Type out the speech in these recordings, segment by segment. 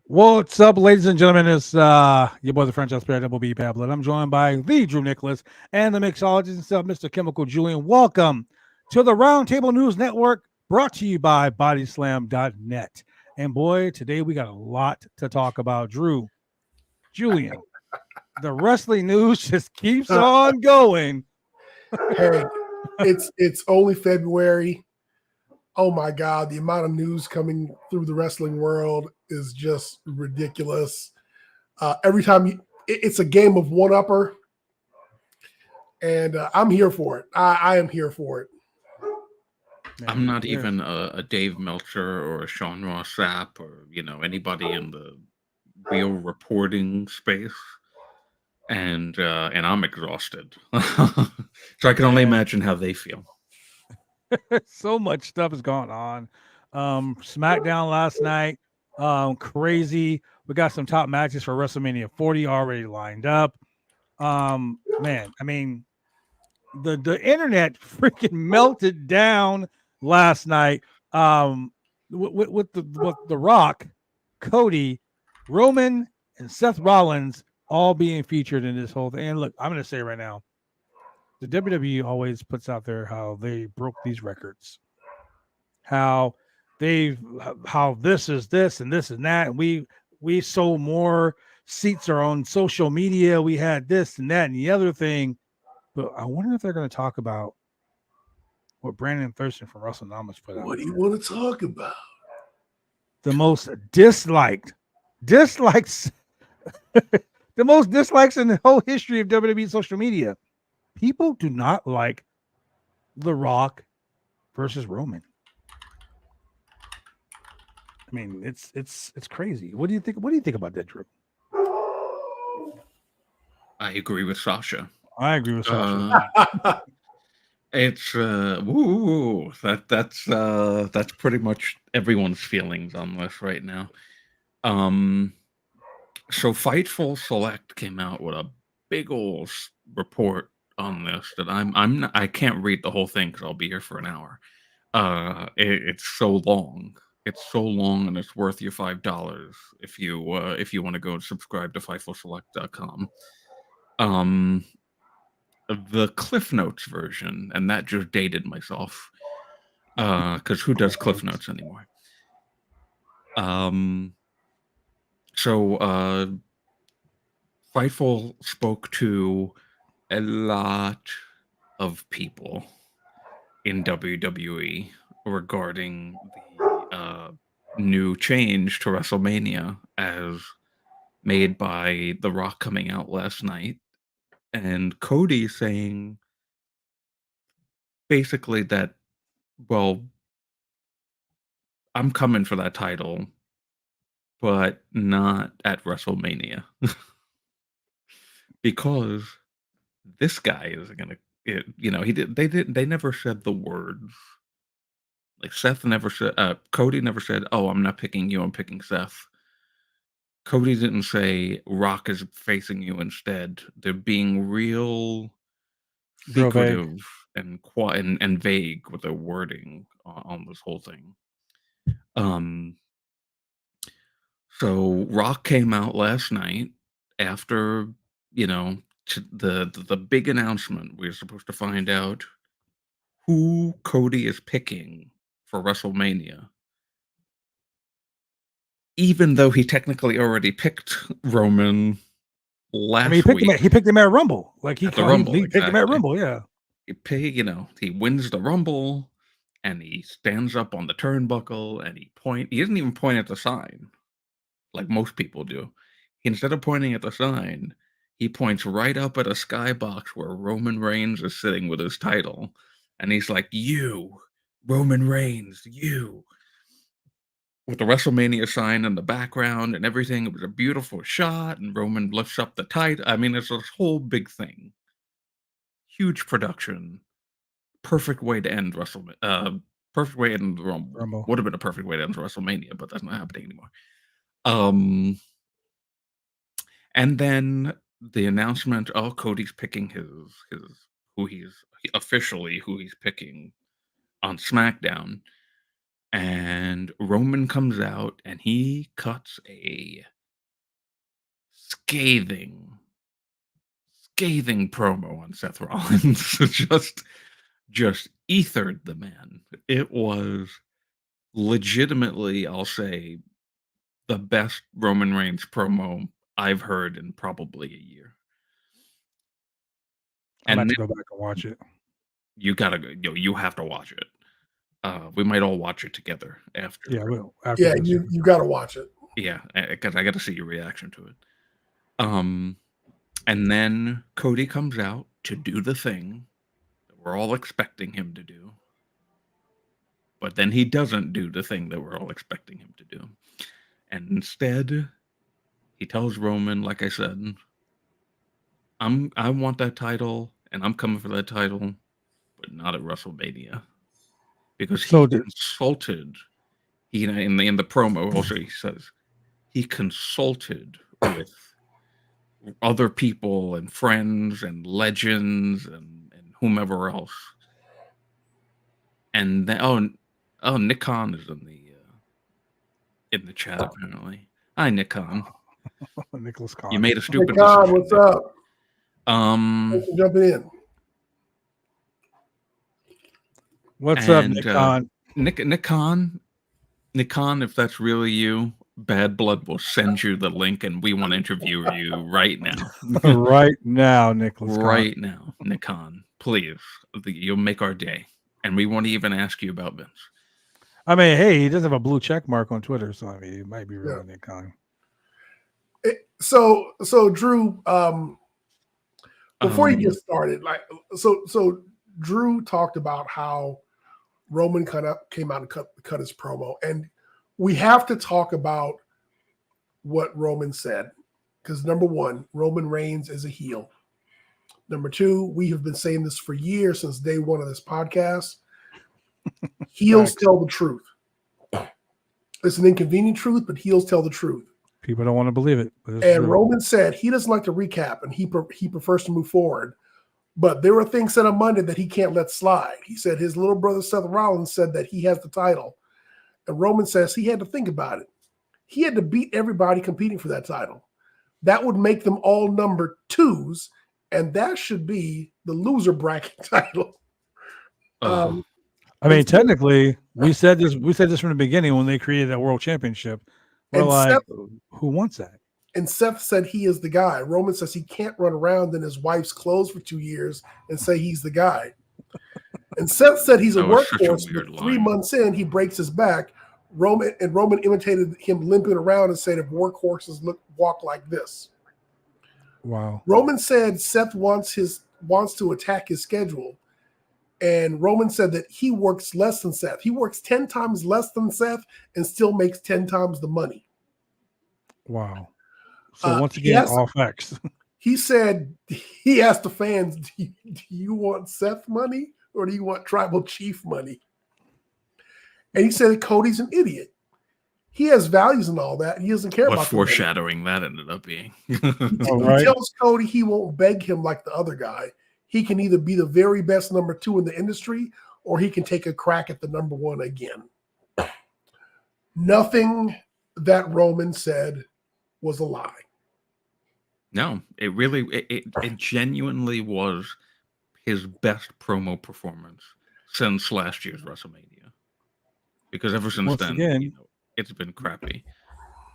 What's up, ladies and gentlemen? It's your boy, the French Spirit, Double Pablo. I'm joined by the Drew Nicholas and the mixologist himself, Mr. Chemical Julian. Welcome to the Roundtable News Network, brought to you by BodySlamNet. And boy, today we got a lot to talk about. Drew, Julian, the wrestling news just keeps on going. Hey, it's only February. Oh my God, the amount of news coming through the wrestling world is just ridiculous. Every time it's a game of one-upper, and I'm here for it. I am here for it. I'm not even a Dave Meltzer or a Sean Ross Sapp or anybody in the real reporting space, and I'm exhausted. So I can only imagine how they feel. So much stuff has gone on. SmackDown last night, crazy. We got some top matches for WrestleMania 40 already lined up. Man, I mean, the internet freaking melted down last night. With the Rock, Cody, Roman, and Seth Rollins all being featured in this whole thing. And look, I'm going to say right now, the WWE always puts out there how they broke these records, how this is this and this and that, and we sold more seats are on social media. We had this and that and the other thing, but I wonder if they're going to talk about what Brandon Thurston from WrestleNomics put out. What do you want to talk about? The most dislikes, the most dislikes in the whole history of WWE social media. People do not like The Rock versus Roman. I mean, it's crazy. What do you think? What do you think about that, Drew? I agree with Sasha. I agree with Sasha. It's that's pretty much everyone's feelings on this right now. So Fightful Select came out with a big old report on this that I can't read the whole thing because I'll be here for an hour. It's so long. It's so long, and it's worth your $5 if you want to go and subscribe to FightfulSelect.com. The Cliff Notes version, and that just dated myself because who does Cliff Notes anymore? So Fightful spoke to a lot of people in WWE regarding the new change to WrestleMania as made by The Rock coming out last night, and Cody saying basically that, well, I'm coming for that title, but not at WrestleMania. Because this guy is gonna, they never said the words. Like Seth never said, Cody never said, "Oh, I'm not picking you, I'm picking Seth." Cody didn't say Rock is facing you instead. They're being real secretive and vague with their wording on this whole thing. So Rock came out last night after, the big announcement. We were supposed to find out who Cody is picking for WrestleMania, even though he technically already picked Roman last week. He picked him at Rumble. Like he picked him at Rumble, yeah. He wins the Rumble, and he stands up on the turnbuckle and he doesn't even point at the sign like most people do. Instead of pointing at the sign, he points right up at a skybox where Roman Reigns is sitting with his title. And he's like, "You, Roman Reigns, you." With the WrestleMania sign in the background and everything. It was a beautiful shot, and Roman lifts up the title. I mean, it's this whole big thing. Huge production. Perfect way to end perfect way to end the Rumble. Rumble. Would have been a perfect way to end WrestleMania, but that's not happening anymore. And then the announcement, Cody's picking who he's picking on SmackDown. And Roman comes out and he cuts a scathing promo on Seth Rollins. just ethered the man. It was legitimately, I'll say, the best Roman Reigns promo I've heard in probably a year. I'm going to go back and watch it. You gotta go. You have to watch it. We might all watch it together after. Yeah, we'll. Yeah, you got to watch it. Yeah, because I got to see your reaction to it. And then Cody comes out to do the thing that we're all expecting him to do. But then he doesn't do the thing that we're all expecting him to do. And instead, he tells Roman, like I said, I want that title, and I'm coming for that title, but not at WrestleMania. Because he consulted, in the promo also he says, he consulted with other people and friends and legends and whomever else. And then, Nick Khan is in the chat apparently. Hi, Nick Khan. Nicholas Khan. You made a stupid Khan, decision. what's up? Thanks for jumping in. What's up, Nick Khan? Nick Khan, if that's really you, Bad Blood will send you the link, and we want to interview you right now. Right now, Nicholas. Right now, Nick Khan, please. You'll make our day, and we won't even ask you about Vince. I mean, hey, he does have a blue check mark on Twitter, so I mean, it might be real, Nick Khan. So Drew, before you get started, so Drew talked about how Roman kind of came out and cut his promo, and we have to talk about what Roman said, because number one, Roman Reigns is a heel. Number two, we have been saying this for years, since day one of this podcast. Heels tell the truth. It's an inconvenient truth, but heels tell the truth. People don't want to believe it. And Roman said he doesn't like to recap, and he prefers to move forward. But there were things said on Monday that he can't let slide. He said his little brother Seth Rollins said that he has the title. And Roman says he had to think about it. He had to beat everybody competing for that title. That would make them all number twos, and that should be the loser bracket title. I mean, technically, we said this from the beginning when they created that world championship. We're like, Seth, who wants that? And Seth said he is the guy. Roman says he can't run around in his wife's clothes for 2 years and say he's the guy. And Seth said he's a workhorse. 3 months in, he breaks his back. Roman imitated him limping around and said, if workhorses walk like this. Wow. Roman said Seth wants to attack his schedule. And Roman said that he works less than Seth. He works 10 times less than Seth and still makes 10 times the money. Wow. So once again, all facts. He said, he asked the fans, do you want Seth money or do you want tribal chief money? And he said Cody's an idiot. He has values and all that. He doesn't care about foreshadowing that ended up being. He tells Cody he won't beg him like the other guy. He can either be the very best number 2 in the industry or he can take a crack at the number 1 again. Nothing that Roman said was a lie. No, it genuinely was his best promo performance since last year's WrestleMania. Because ever since then, it's been crappy.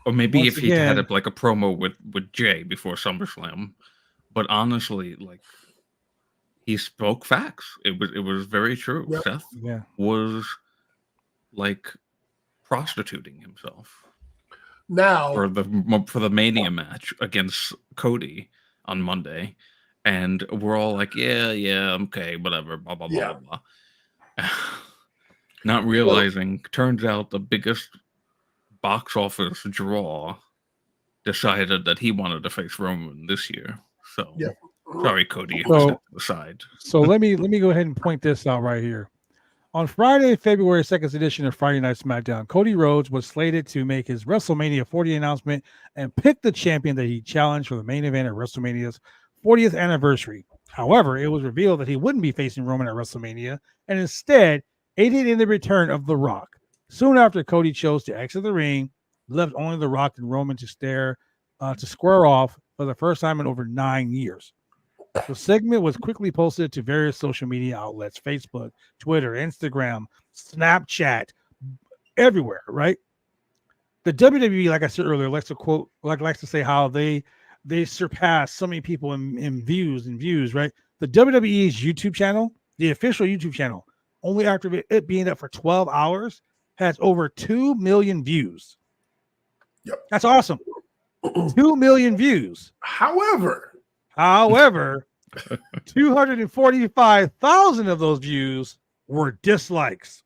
Or maybe if he had a promo with Jay before SummerSlam. But honestly, he spoke facts. It was very true. Yep. Seth Yeah. was like prostituting himself Now, for the Mania match against Cody on Monday, and we're all like, yeah, okay, whatever, blah blah blah Yeah. blah blah. Not realizing, turns out the biggest box office draw decided that he wanted to face Roman this year. So Yeah. sorry, Cody, So- step aside. So let me go ahead and point this out right here. On Friday, February 2nd edition of Friday Night SmackDown, Cody Rhodes was slated to make his WrestleMania 40 announcement and pick the champion that he challenged for the main event at WrestleMania's 40th anniversary. However, it was revealed that he wouldn't be facing Roman at WrestleMania and instead aided in the return of The Rock. Soon after, Cody chose to exit the ring, left only The Rock and Roman to square off for the first time in over 9 years. The segment was quickly posted to various social media outlets: Facebook, Twitter, Instagram, Snapchat, everywhere, right? The WWE, like I said earlier, likes to say how they surpass so many people in views, right? The WWE's YouTube channel, the official YouTube channel, only after it being up for 12 hours, has over 2 million views. Yep. That's awesome. 2 million views. However, 245,000 of those views were dislikes.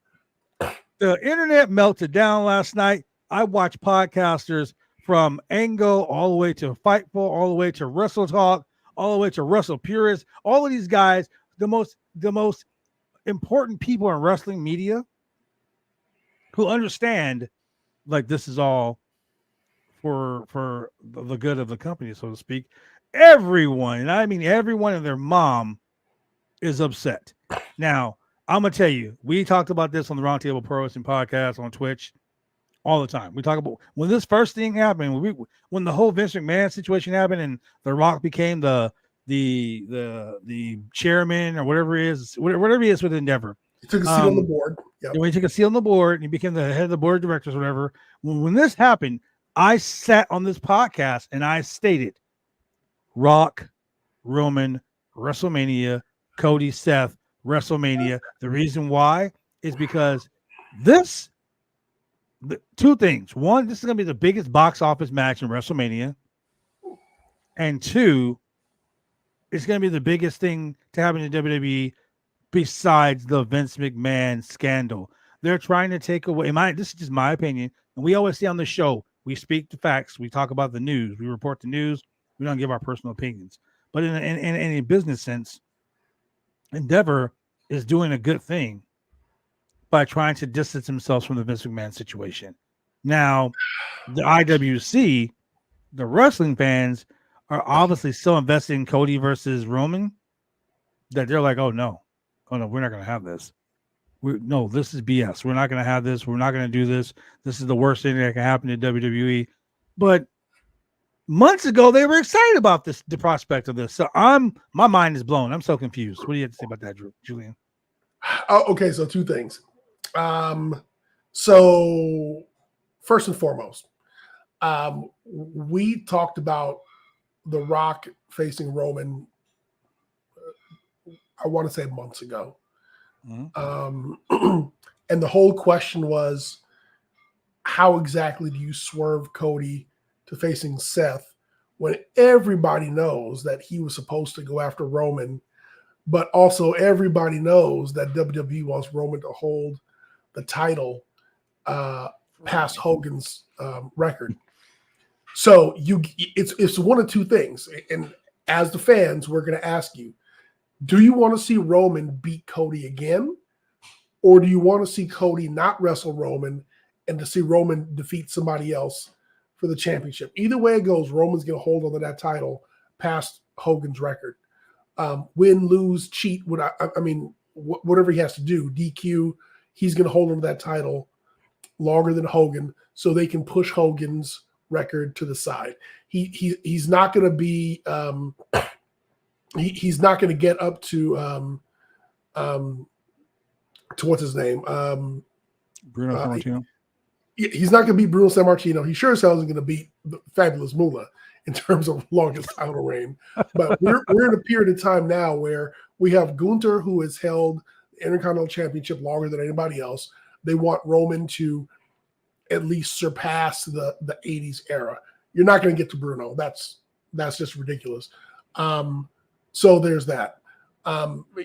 The internet melted down last night. I watched podcasters from Angle all the way to Fightful, all the way to Wrestle Talk, all the way to Wrestle Purist. All of these guys, the most important people in wrestling media, who understand like this is all for the good of the company, so to speak. Everyone, and I mean everyone and their mom, is upset. Now, I'm gonna tell you, we talked about this on the Roundtable Pro Wrestling podcast on Twitch all the time. We talk about when this first thing happened, when the whole Vince McMahon situation happened, and The Rock became the chairman or whatever he is with Endeavor. he took a seat on the board. Yep. When he took a seat on the board and he became the head of the board of directors or whatever. When this happened, I sat on this podcast and I stated, Rock, Roman, WrestleMania, Cody, Seth, WrestleMania. The reason why is because two things. One, this is going to be the biggest box office match in WrestleMania. And two, it's going to be the biggest thing to happen in WWE besides the Vince McMahon scandal. They're trying to take away, this is just my opinion, and we always say on the show, we speak the facts, we talk about the news, we report the news, we don't give our personal opinions. But in a business sense, Endeavor is doing a good thing by trying to distance themselves from the Vince McMahon situation. Now, the IWC, the wrestling fans, are obviously still invested in Cody versus Roman, that they're like, oh no, we're not going to have this. This is BS. We're not going to have this. We're not going to do this. This is the worst thing that can happen to WWE. But months ago, they were excited about the prospect of this. So my mind is blown. I'm so confused. What do you have to say about that, Julian? Okay, so two things. So first and foremost, we talked about The Rock facing Roman, I want to say months ago. Mm-hmm. And the whole question was, how exactly do you swerve Cody to facing Seth when everybody knows that he was supposed to go after Roman, but also everybody knows that WWE wants Roman to hold the title past Hogan's record. So it's one of two things. And as the fans, we're going to ask you, do you want to see Roman beat Cody again? Or do you want to see Cody not wrestle Roman and to see Roman defeat somebody else for the championship? Either way it goes, Roman's going to hold on to that title past Hogan's record. Win, lose, cheat, whatever he has to do, DQ, he's going to hold on to that title longer than Hogan so they can push Hogan's record to the side. He's not going to be he's not going to get up to what's his name? Bruno Sammartino. He's not going to beat Bruno Sammartino. He sure as hell isn't going to beat the Fabulous Moolah in terms of longest title reign. But we're in a period of time now where we have Gunther, who has held the Intercontinental Championship longer than anybody else. They want Roman to at least surpass the 80s era. You're not going to get to Bruno. That's just ridiculous. So there's that.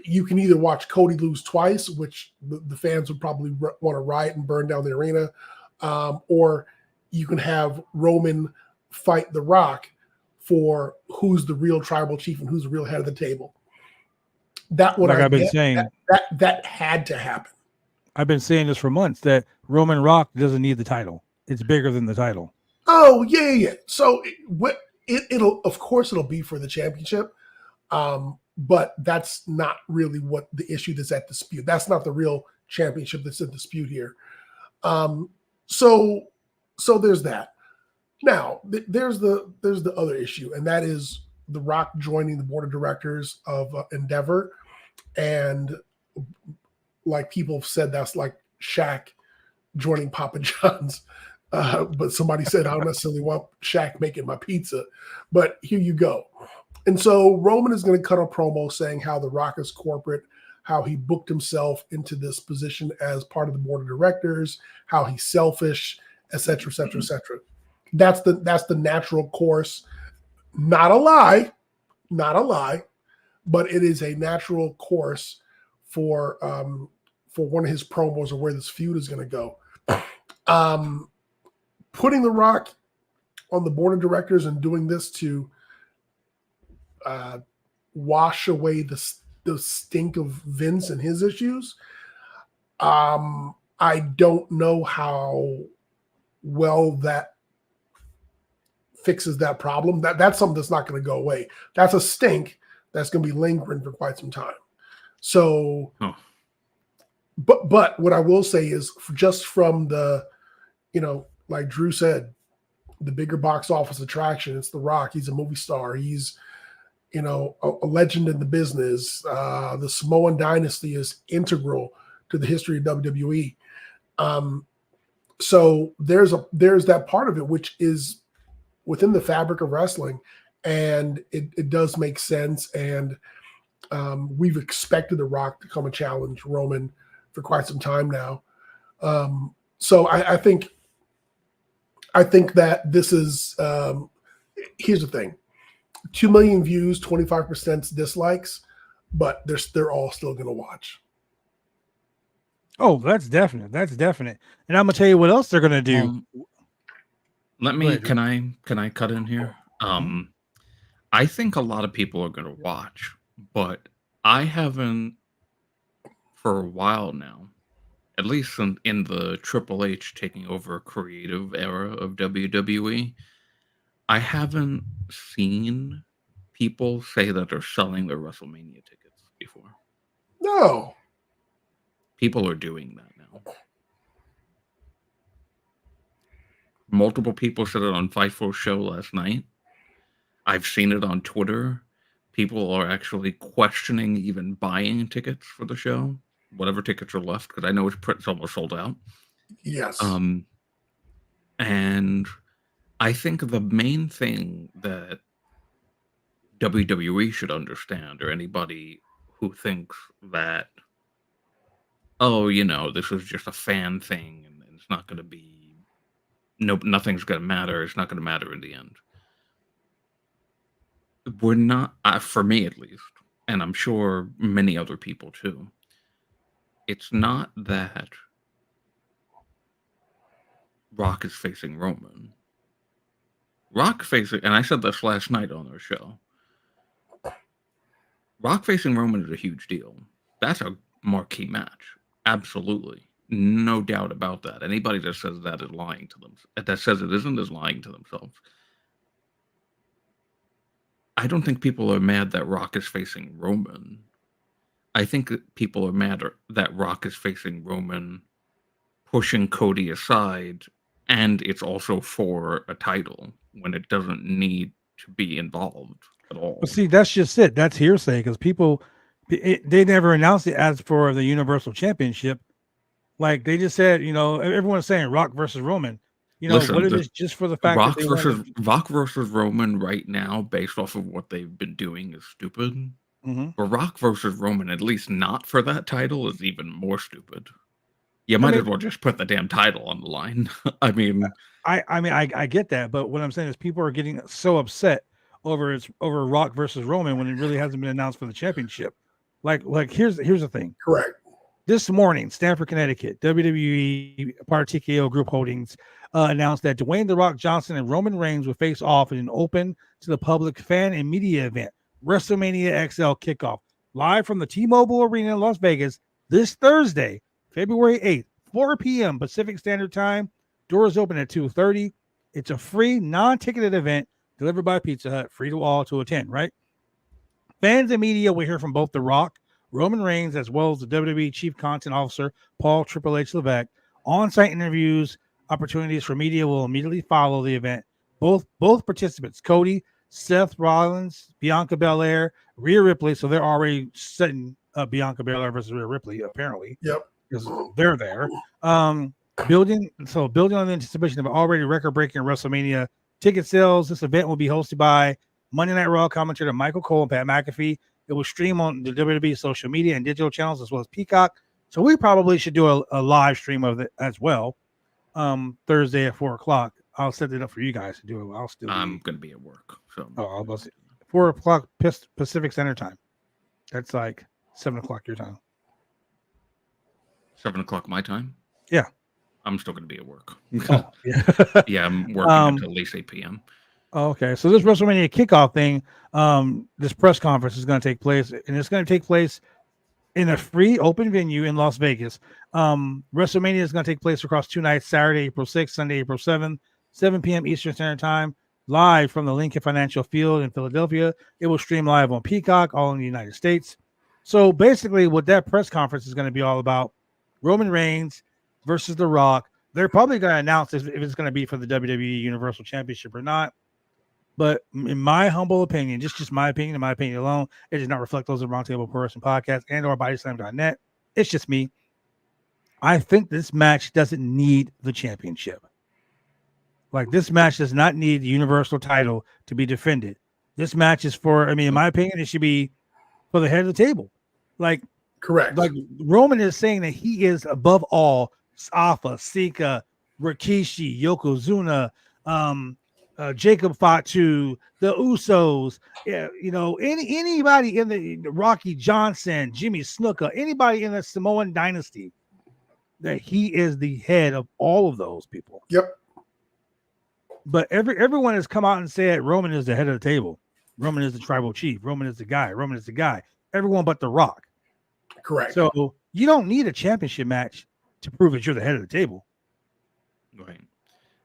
You can either watch Cody lose twice, which the fans would probably want to riot and burn down the arena, or you can have Roman fight The Rock for who's the real tribal chief and who's the real head of the table. That what I've been saying. That had to happen. I've been saying this for months that Roman Rock doesn't need the title. It's bigger than the title. Oh yeah. So it'll of course it'll be for the championship, but that's not really what the issue that's at dispute. That's not the real championship that's in dispute here. So there's that. Now there's the other issue, and that is The Rock joining the board of directors of Endeavor, and like people have said that's like Shaq joining Papa John's. But somebody said I don't necessarily want Shaq making my pizza, but here you go. And so Roman is going to cut a promo saying how The Rock is corporate, how he booked himself into this position as part of the board of directors, how he's selfish, et cetera, et cetera, et cetera. That's the natural course. Not a lie, but it is a natural course for one of his promos or where this feud is going to go. Putting The Rock on the board of directors and doing this to wash away the stink of Vince and his issues, I don't know how well that fixes that problem. That's something that's not going to go away. That's a stink that's going to be lingering for quite some time. So, but what I will say is just from the, like Drew said, the bigger box office attraction, it's The Rock. He's a movie star. He's, a legend in the business. The Samoan dynasty is integral to the history of WWE. So there's that part of it, which is within the fabric of wrestling, and it does make sense. And we've expected The Rock to come and challenge Roman for quite some time now. So I think that this is here's the thing: 2 million views, 25% dislikes, but they're all still going to watch. Oh, that's definite. And I'm gonna tell you what else they're gonna do. Can I cut in here? I think a lot of people are going to watch, but I haven't for a while now, at least in the Triple H taking over creative era of WWE, I haven't seen people say that they're selling their WrestleMania tickets before. No. People are doing that now. Multiple people said it on Fightful's show last night. I've seen it on Twitter. People are actually questioning even buying tickets for the show, whatever tickets are left, because I know it's almost sold out. Yes. And I think the main thing that WWE should understand, or anybody who thinks that, this is just a fan thing and it's not going to be, nothing's going to matter. It's not going to matter in the end. We're not, for me at least, and I'm sure many other people too, it's not that Rock is facing Roman. Rock facing, and I said this last night on our show, Rock facing Roman is a huge deal. That's a marquee match. Absolutely. No doubt about that. Anybody that says that is lying to them. That says it isn't is lying to themselves. I don't think people are mad that Rock is facing Roman. I think that people are mad that Rock is facing Roman, pushing Cody aside, and it's also for a title when it doesn't need to be involved at all. Well, see, that's just it. That's hearsay because people, they never announced it as for the Universal Championship. Like they just said, everyone's saying Rock versus Roman. Listen, what it is just for the fact Rock versus Roman right now, based off of what they've been doing, is stupid. Mhm. For Rock versus Roman, at least not for that title, is even more stupid. You might as well just put the damn title on the line. I mean, I get that, but what I'm saying is people are getting so upset over Rock versus Roman when it really hasn't been announced for the championship. Like here's the thing. Correct. This morning, Stamford, Connecticut, WWE, part of TKO Group Holdings, announced that Dwayne "The Rock" Johnson and Roman Reigns will face off in an open to the public fan and media event, WrestleMania XL Kickoff, live from the T-Mobile Arena in Las Vegas this Thursday, February 8th, 4 p.m. Pacific Standard Time. Doors open at 2:30. It's a free, non-ticketed event delivered by Pizza Hut, free to all to attend, right? Fans and media will hear from both The Rock, Roman Reigns, as well as the WWE Chief Content Officer, Paul Triple H Levesque. On-site interviews, opportunities for media will immediately follow the event. Both participants, Cody, Seth Rollins, Bianca Belair, Rhea Ripley, so they're already setting up Bianca Belair versus Rhea Ripley, apparently. Yep. Because they're there. Building on the anticipation of already record-breaking WrestleMania ticket sales, this event will be hosted by Monday Night Raw commentator Michael Cole and Pat McAfee. It will stream on the WWE social media and digital channels as well as Peacock. So we probably should do a live stream of it as well. Thursday at 4:00. I'll set it up for you guys to do it. I'm going to be at work. So I'll about 4:00 Pacific Standard Time. That's like 7:00 your time. 7:00 my time? Yeah. I'm still going to be at work. Oh, yeah. Yeah, I'm working until at least 8 p.m. Okay, so this WrestleMania kickoff thing, this press conference is going to take place, and it's going to take place in a free open venue in Las Vegas. WrestleMania is going to take place across 2 nights, Saturday, April 6th, Sunday, April 7th, 7 p.m. Eastern Standard Time, live from the Lincoln Financial Field in Philadelphia. It will stream live on Peacock, all in the United States. So basically what that press conference is going to be all about, Roman Reigns versus The Rock. They're probably going to announce if it's going to be for the WWE Universal Championship or not. But in my humble opinion, just my opinion, in my opinion alone, it does not reflect those of Roundtable Pro Wrestling Podcast and or BodySlam.net. It's just me. I think this match doesn't need the championship. Like, this match does not need the Universal title to be defended. This match is for, in my opinion, it should be for the head of the table. Like, correct. Like, Roman is saying that he is above all Alpha, Sika, Rikishi, Yokozuna, Jacob Fatu, the Usos, anybody in the Rocky Johnson, Jimmy Snuka, anybody in the Samoan dynasty, that he is the head of all of those people. Yep. But everyone has come out and said Roman is the head of the table. Roman is the tribal chief. Roman is the guy. Roman is the guy. Everyone but The Rock. Correct. So you don't need a championship match to prove that you're the head of the table. Right.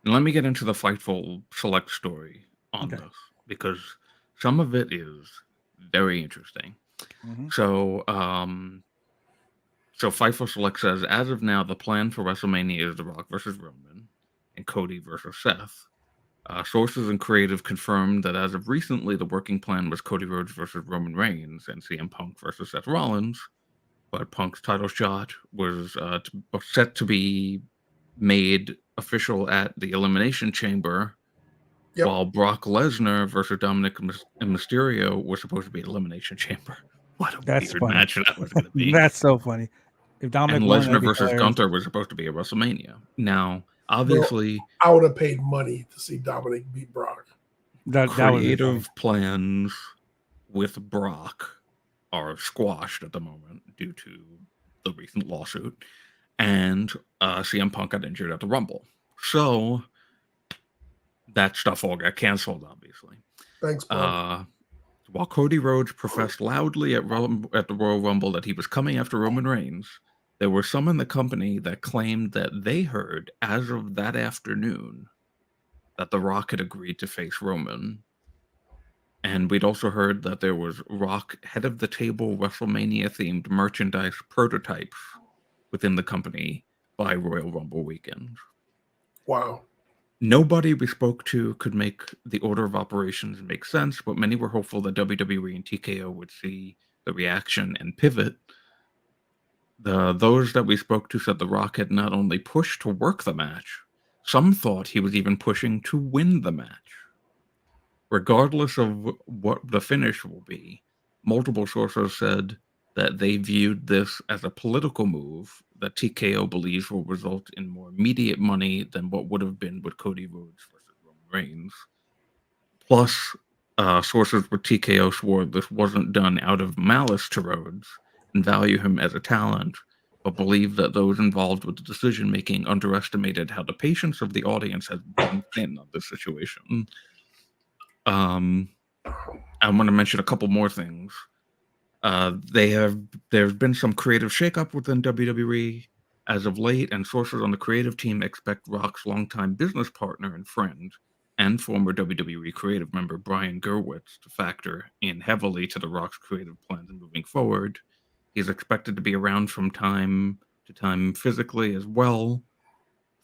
And let me get into the Fightful Select story on this, because some of it is very interesting. Mm-hmm. So Fightful Select says, as of now, the plan for WrestleMania is The Rock versus Roman and Cody versus Seth. Sources and creative confirmed that as of recently, the working plan was Cody Rhodes versus Roman Reigns and CM Punk versus Seth Rollins. But Punk's title shot was set to be made official at the Elimination Chamber, while Brock Lesnar versus Dominic and Mysterio were supposed to be Elimination Chamber. What a weird match that was going to be. That's so funny. If Dominic and Lesnar versus Gunther was supposed to be at WrestleMania. Now, obviously, I would have paid money to see Dominic beat Brock. Creative plans with Brock are squashed at the moment due to the recent lawsuit, and CM Punk got injured at the Rumble. So that stuff all got canceled, obviously. Thanks, Punk. While Cody Rhodes professed loudly at the Royal Rumble that he was coming after Roman Reigns, there were some in the company that claimed that they heard, as of that afternoon, that The Rock had agreed to face Roman. And we'd also heard that there was Rock head of the table WrestleMania-themed merchandise prototypes within the company by Royal Rumble weekend. Wow. Nobody we spoke to could make the order of operations make sense, but many were hopeful that WWE and TKO would see the reaction and pivot. Those that we spoke to said The Rock had not only pushed to work the match, some thought he was even pushing to win the match. Regardless of what the finish will be, Multiple sources said that they viewed this as a political move that TKO believes will result in more immediate money than what would have been with Cody Rhodes versus Roman Reigns. Plus, sources with TKO swore this wasn't done out of malice to Rhodes and value him as a talent, but believe that those involved with the decision-making underestimated how the patience of the audience has been thin on this situation. I want to mention a couple more things. There's been some creative shakeup within WWE as of late, and sources on the creative team expect Rock's longtime business partner and friend and former WWE creative member Brian Gerwitz to factor in heavily to the Rock's creative plans moving forward. He's expected to be around from time to time physically as well.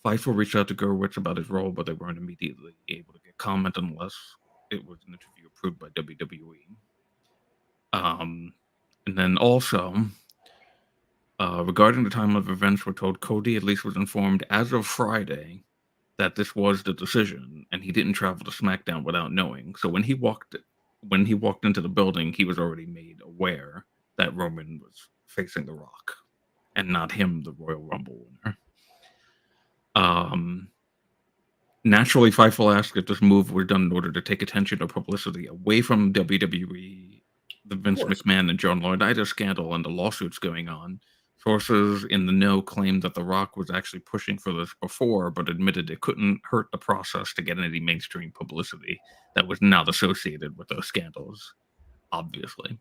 Fightful reached out to Gerwitz about his role, but they weren't immediately able to get comment unless it was an interview approved by WWE. And then also, regarding the time of events, we're told Cody at least was informed as of Friday that this was the decision, and he didn't travel to SmackDown without knowing. So when he walked into the building, he was already made aware that Roman was facing The Rock, and not him, the Royal Rumble winner. Naturally, Fightful asked if this move was done in order to take attention or publicity away from WWE, the Vince McMahon and John Laurinaitis scandal, and the lawsuits going on. Sources in the know claimed that The Rock was actually pushing for this before, but admitted it couldn't hurt the process to get any mainstream publicity that was not associated with those scandals, obviously.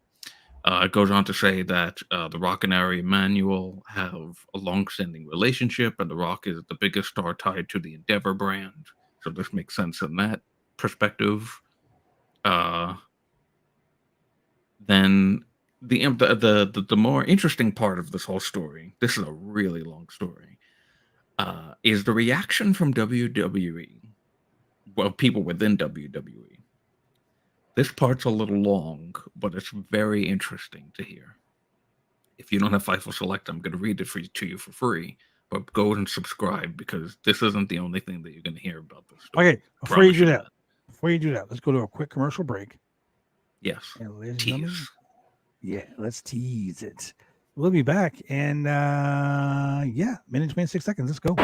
It goes on to say that The Rock and Ari Emanuel have a long-standing relationship, and The Rock is the biggest star tied to the Endeavor brand. So this makes sense in that perspective. Then the more interesting part of this whole story, this is a really long story, is the reaction from WWE. Well, people within WWE. This part's a little long, but it's very interesting to hear. If you don't have Fightful Select, I'm going to read it to you for free. But go and subscribe, because this isn't the only thing that you're going to hear about this story. Okay, before you do that, let's go to a quick commercial break. Yes. Tease. Yeah, let's tease it. We'll be back in minute 26 seconds. Let's go.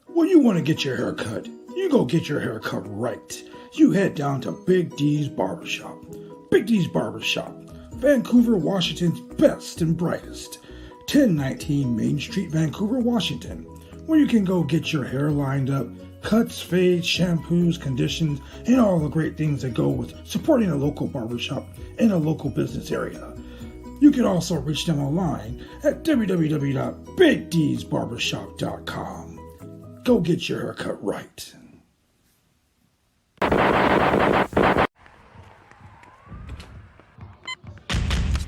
Well, you want to get your hair cut? You go get your hair cut right. You head down to Big D's Barbershop. Big D's Barbershop, Vancouver, Washington's best and brightest. 1019 Main Street, Vancouver, Washington, where you can go get your hair lined up, cuts, fades, shampoos, conditions, and all the great things that go with supporting a local barbershop in a local business area. You can also reach them online at www.bigdsbarbershop.com. Go get your hair cut right.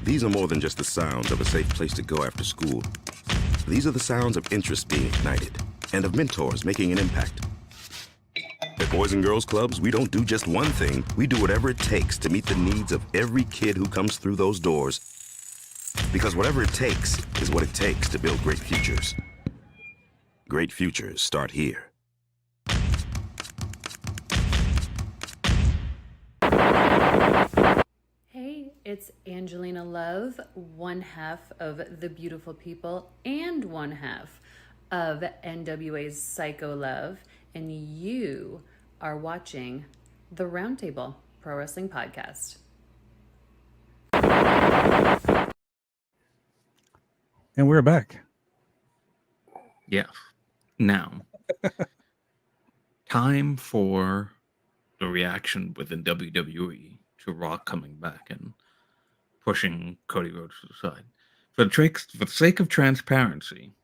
These are more than just the sounds of a safe place to go after school. These are the sounds of interest being ignited and of mentors making an impact. At Boys and Girls Clubs, we don't do just one thing. We do whatever it takes to meet the needs of every kid who comes through those doors. Because whatever it takes is what it takes to build great futures. Great futures start here. It's Angelina Love, one half of The Beautiful People and one half of NWA's Psycho Love, and you are watching the Roundtable Pro Wrestling Podcast. And we're back. Yes. Now, time for the reaction within WWE to Rock coming back and pushing Cody Rhodes to the side. For the sake of transparency,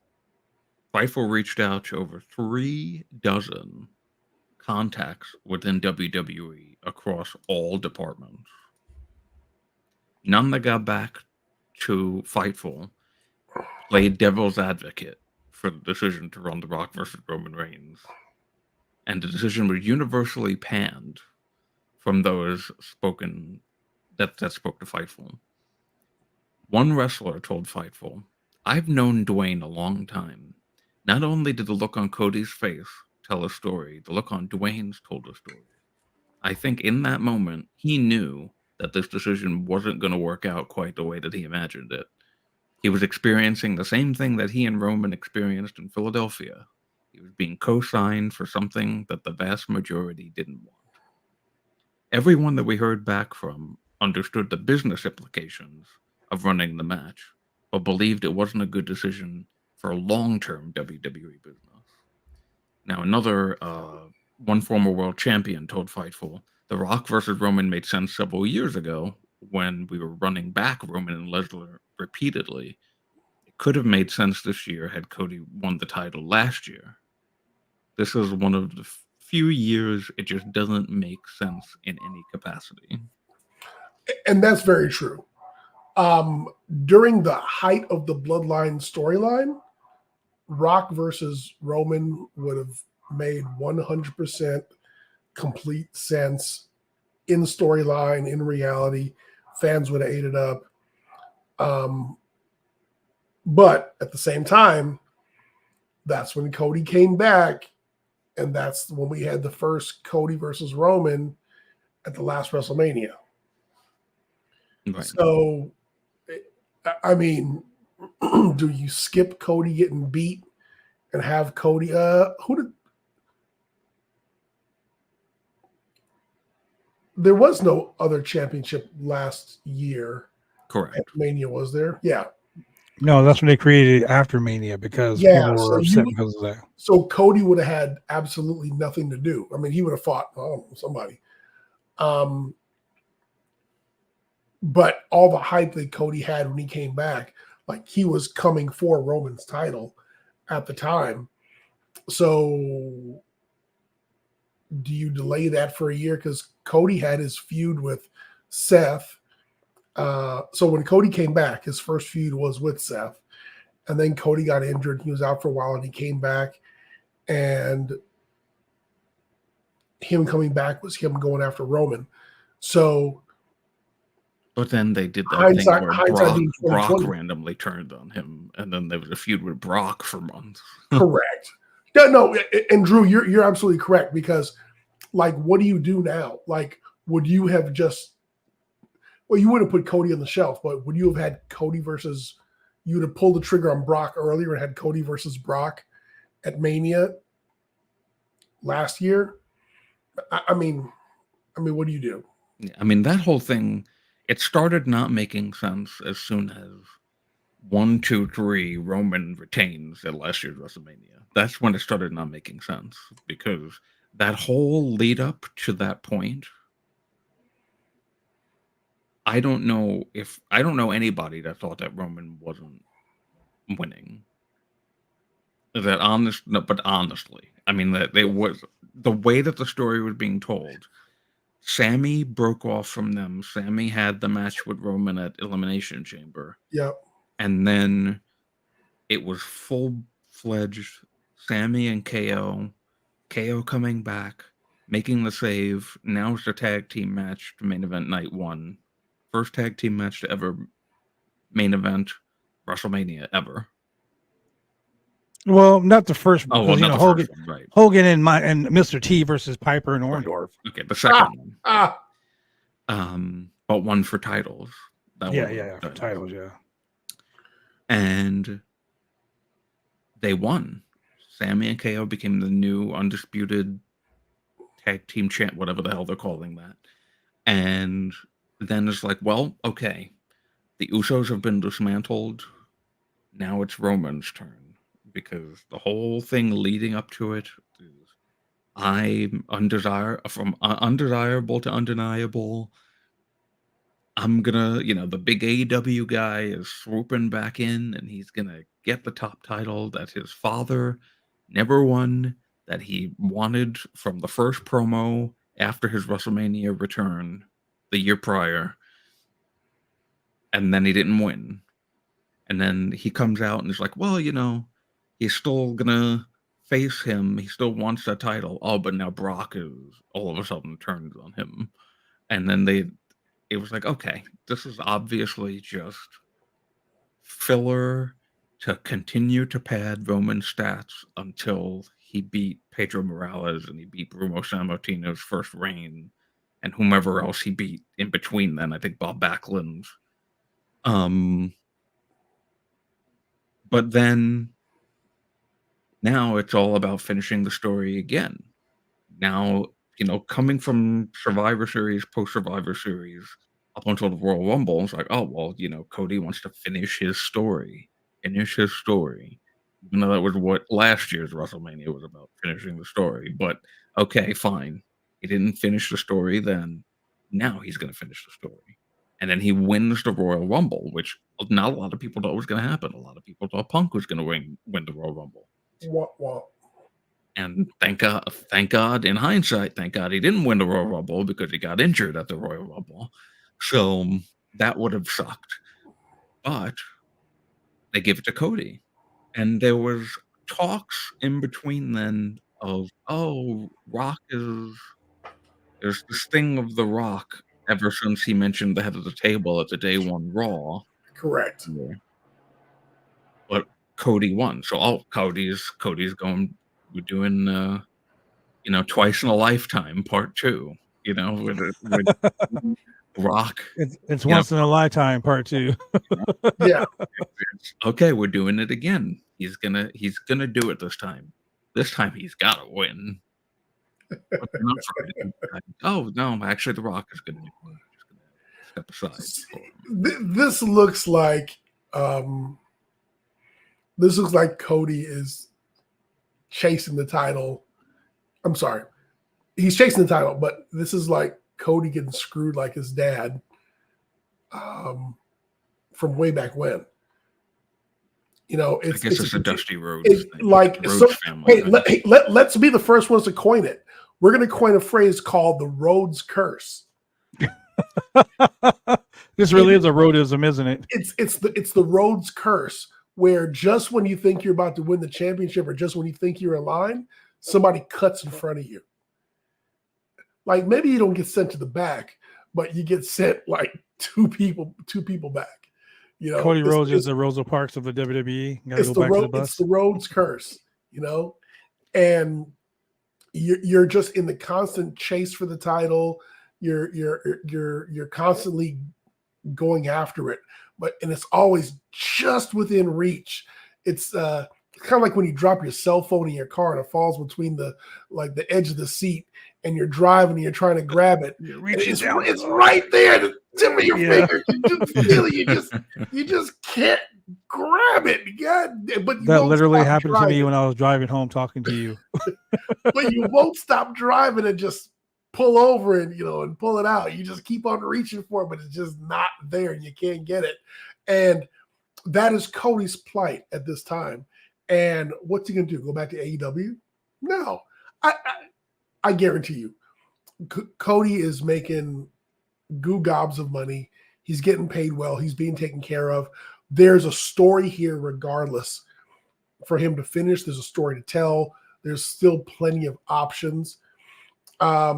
Fightful reached out to over 3 dozen contacts within WWE across all departments. None that got back to Fightful played devil's advocate for the decision to run The Rock versus Roman Reigns. And the decision was universally panned from those that spoke to Fightful. One wrestler told Fightful, "I've known Dwayne a long time. Not only did the look on Cody's face tell a story, the look on Dwayne's told a story. I think in that moment, he knew that this decision wasn't going to work out quite the way that he imagined it. He was experiencing the same thing that he and Roman experienced in Philadelphia. He was being co-signed for something that the vast majority didn't want. Everyone that we heard back from understood the business implications of running the match, but believed it wasn't a good decision for long-term WWE business. Now, another one former world champion told Fightful, The Rock versus Roman made sense several years ago when we were running back Roman and Lesnar repeatedly. It could have made sense this year had Cody won the title last year. This is one of the few years it just doesn't make sense in any capacity. And that's very true. During the height of the Bloodline storyline, Rock versus Roman would have made 100% complete sense in storyline, in reality. Fans would have ate it up. But at the same time, that's when Cody came back, and that's when we had the first Cody versus Roman at the last WrestleMania. Right. So, I mean, do you skip Cody getting beat and have Cody? There was no other championship last year. Correct. At Mania, was there? Yeah. No, that's when they created After Mania because people were upset because of that. So Cody would have had absolutely nothing to do. I mean, he would have fought somebody. But all the hype that Cody had when he came back, like he was coming for Roman's title at the time. So do you delay that for a year? Because Cody had his feud with Seth. So when Cody came back, his first feud was with Seth. And then Cody got injured. He was out for a while and he came back. And him coming back was him going after Roman. So... But then they did that thing where Brock randomly turned on him, and then there was a feud with Brock for months. Correct. Yeah, no, and Drew, you're absolutely correct, because, like, what do you do now? Like, would you have just... Well, you wouldn't put Cody on the shelf, but would you have had Cody versus... You would have pulled the trigger on Brock earlier and had Cody versus Brock at Mania last year? I mean, what do you do? Yeah, I mean, that whole thing... It started not making sense as soon as 1, 2, 3 Roman retains at last year's WrestleMania. That's when it started not making sense, because that whole lead up to that point, I don't know anybody that thought that Roman wasn't winning. But honestly, I mean, that it was the way that the story was being told. Sammy broke off from them. Sammy had the match with Roman at Elimination Chamber. Yep. And then it was full-fledged Sammy and KO. KO coming back, making the save. Now it's the tag team match to main event night 1. First tag team match to ever main event WrestleMania ever. Well, not the first one. Oh, well, not the Hogan, first one, right. Hogan and Mr. T versus Piper and Orndorff. Okay, the second one. But one for titles. Yeah, for titles, yeah. And they won. Sammy and KO became the new undisputed tag team champ, whatever the hell they're calling that. And then it's like, well, okay, the Usos have been dismantled. Now it's Roman's turn. Because the whole thing leading up to it is I'm from undesirable to undeniable. I'm gonna, the big AEW guy is swooping back in, and he's gonna get the top title that his father never won, that he wanted from the first promo after his WrestleMania return the year prior, and then he didn't win. And then he comes out and is like, well, he's still gonna face him. He still wants that title. Oh, but now Brock is all of a sudden turned on him. And then it was like, okay, this is obviously just filler to continue to pad Roman stats until he beat Pedro Morales and he beat Bruno Sammartino's first reign and whomever else he beat in between then. I think Bob Backlund. But then now it's all about finishing the story again. Now, coming from Survivor Series, post-Survivor Series, up until the Royal Rumble, it's like, oh, well, Cody wants to finish his story. Even though that was what last year's WrestleMania was about, finishing the story. But, okay, fine. He didn't finish the story then. Now he's going to finish the story. And then he wins the Royal Rumble, which not a lot of people thought was going to happen. A lot of people thought Punk was going to win the Royal Rumble. And thank God, in hindsight, thank God he didn't win the Royal Rumble because he got injured at the Royal Rumble. So that would have sucked. But they give it to Cody. And there was talks in between then of, Rock there's this thing of The Rock ever since he mentioned the head of the table at the Day One Raw. Correct. Yeah. But Cody won. So Cody's going, we're doing Twice in a Lifetime Part 2, with Rock. It's once in a lifetime Part 2. Yeah. Okay, we're doing it again. He's gonna do it this time. This time he's gotta win. But they're not oh no, actually The Rock is gonna do it. Step aside. This looks like Cody is chasing the title. I'm sorry. He's chasing the title, but this is like Cody getting screwed like his dad from way back when. I guess it's a Dusty Rhodes thing. Hey, let's be the first ones to coin it. We're going to coin a phrase called the Rhodes Curse. This really is a Rhodism, isn't it? It's the Rhodes Curse, where just when you think you're about to win the championship, or just when you think you're in line, somebody cuts in front of you. Like, maybe you don't get sent to the back, but you get sent like two people back. Cody Rhodes is the Rosa Parks of the WWE. It's the Rhodes Curse, and you're just in the constant chase for the title. You're constantly going after it, and it's always just within reach. It's kind of like when you drop your cell phone in your car and it falls between the edge of the seat, and you're driving and you're trying to grab it. It's right there, the tip of your finger. You just feel it. You just can't grab it. But that literally happened to me when I was driving home talking to you. But you won't stop driving and just pull over and pull it out. You just keep on reaching for it, but it's just not there and you can't get it. And that is Cody's plight at this time. And what's he gonna do? Go back to AEW? No. I guarantee you, Cody is making goo gobs of money. He's getting paid well. He's being taken care of. There's a story here regardless for him to finish. There's a story to tell. There's still plenty of options. At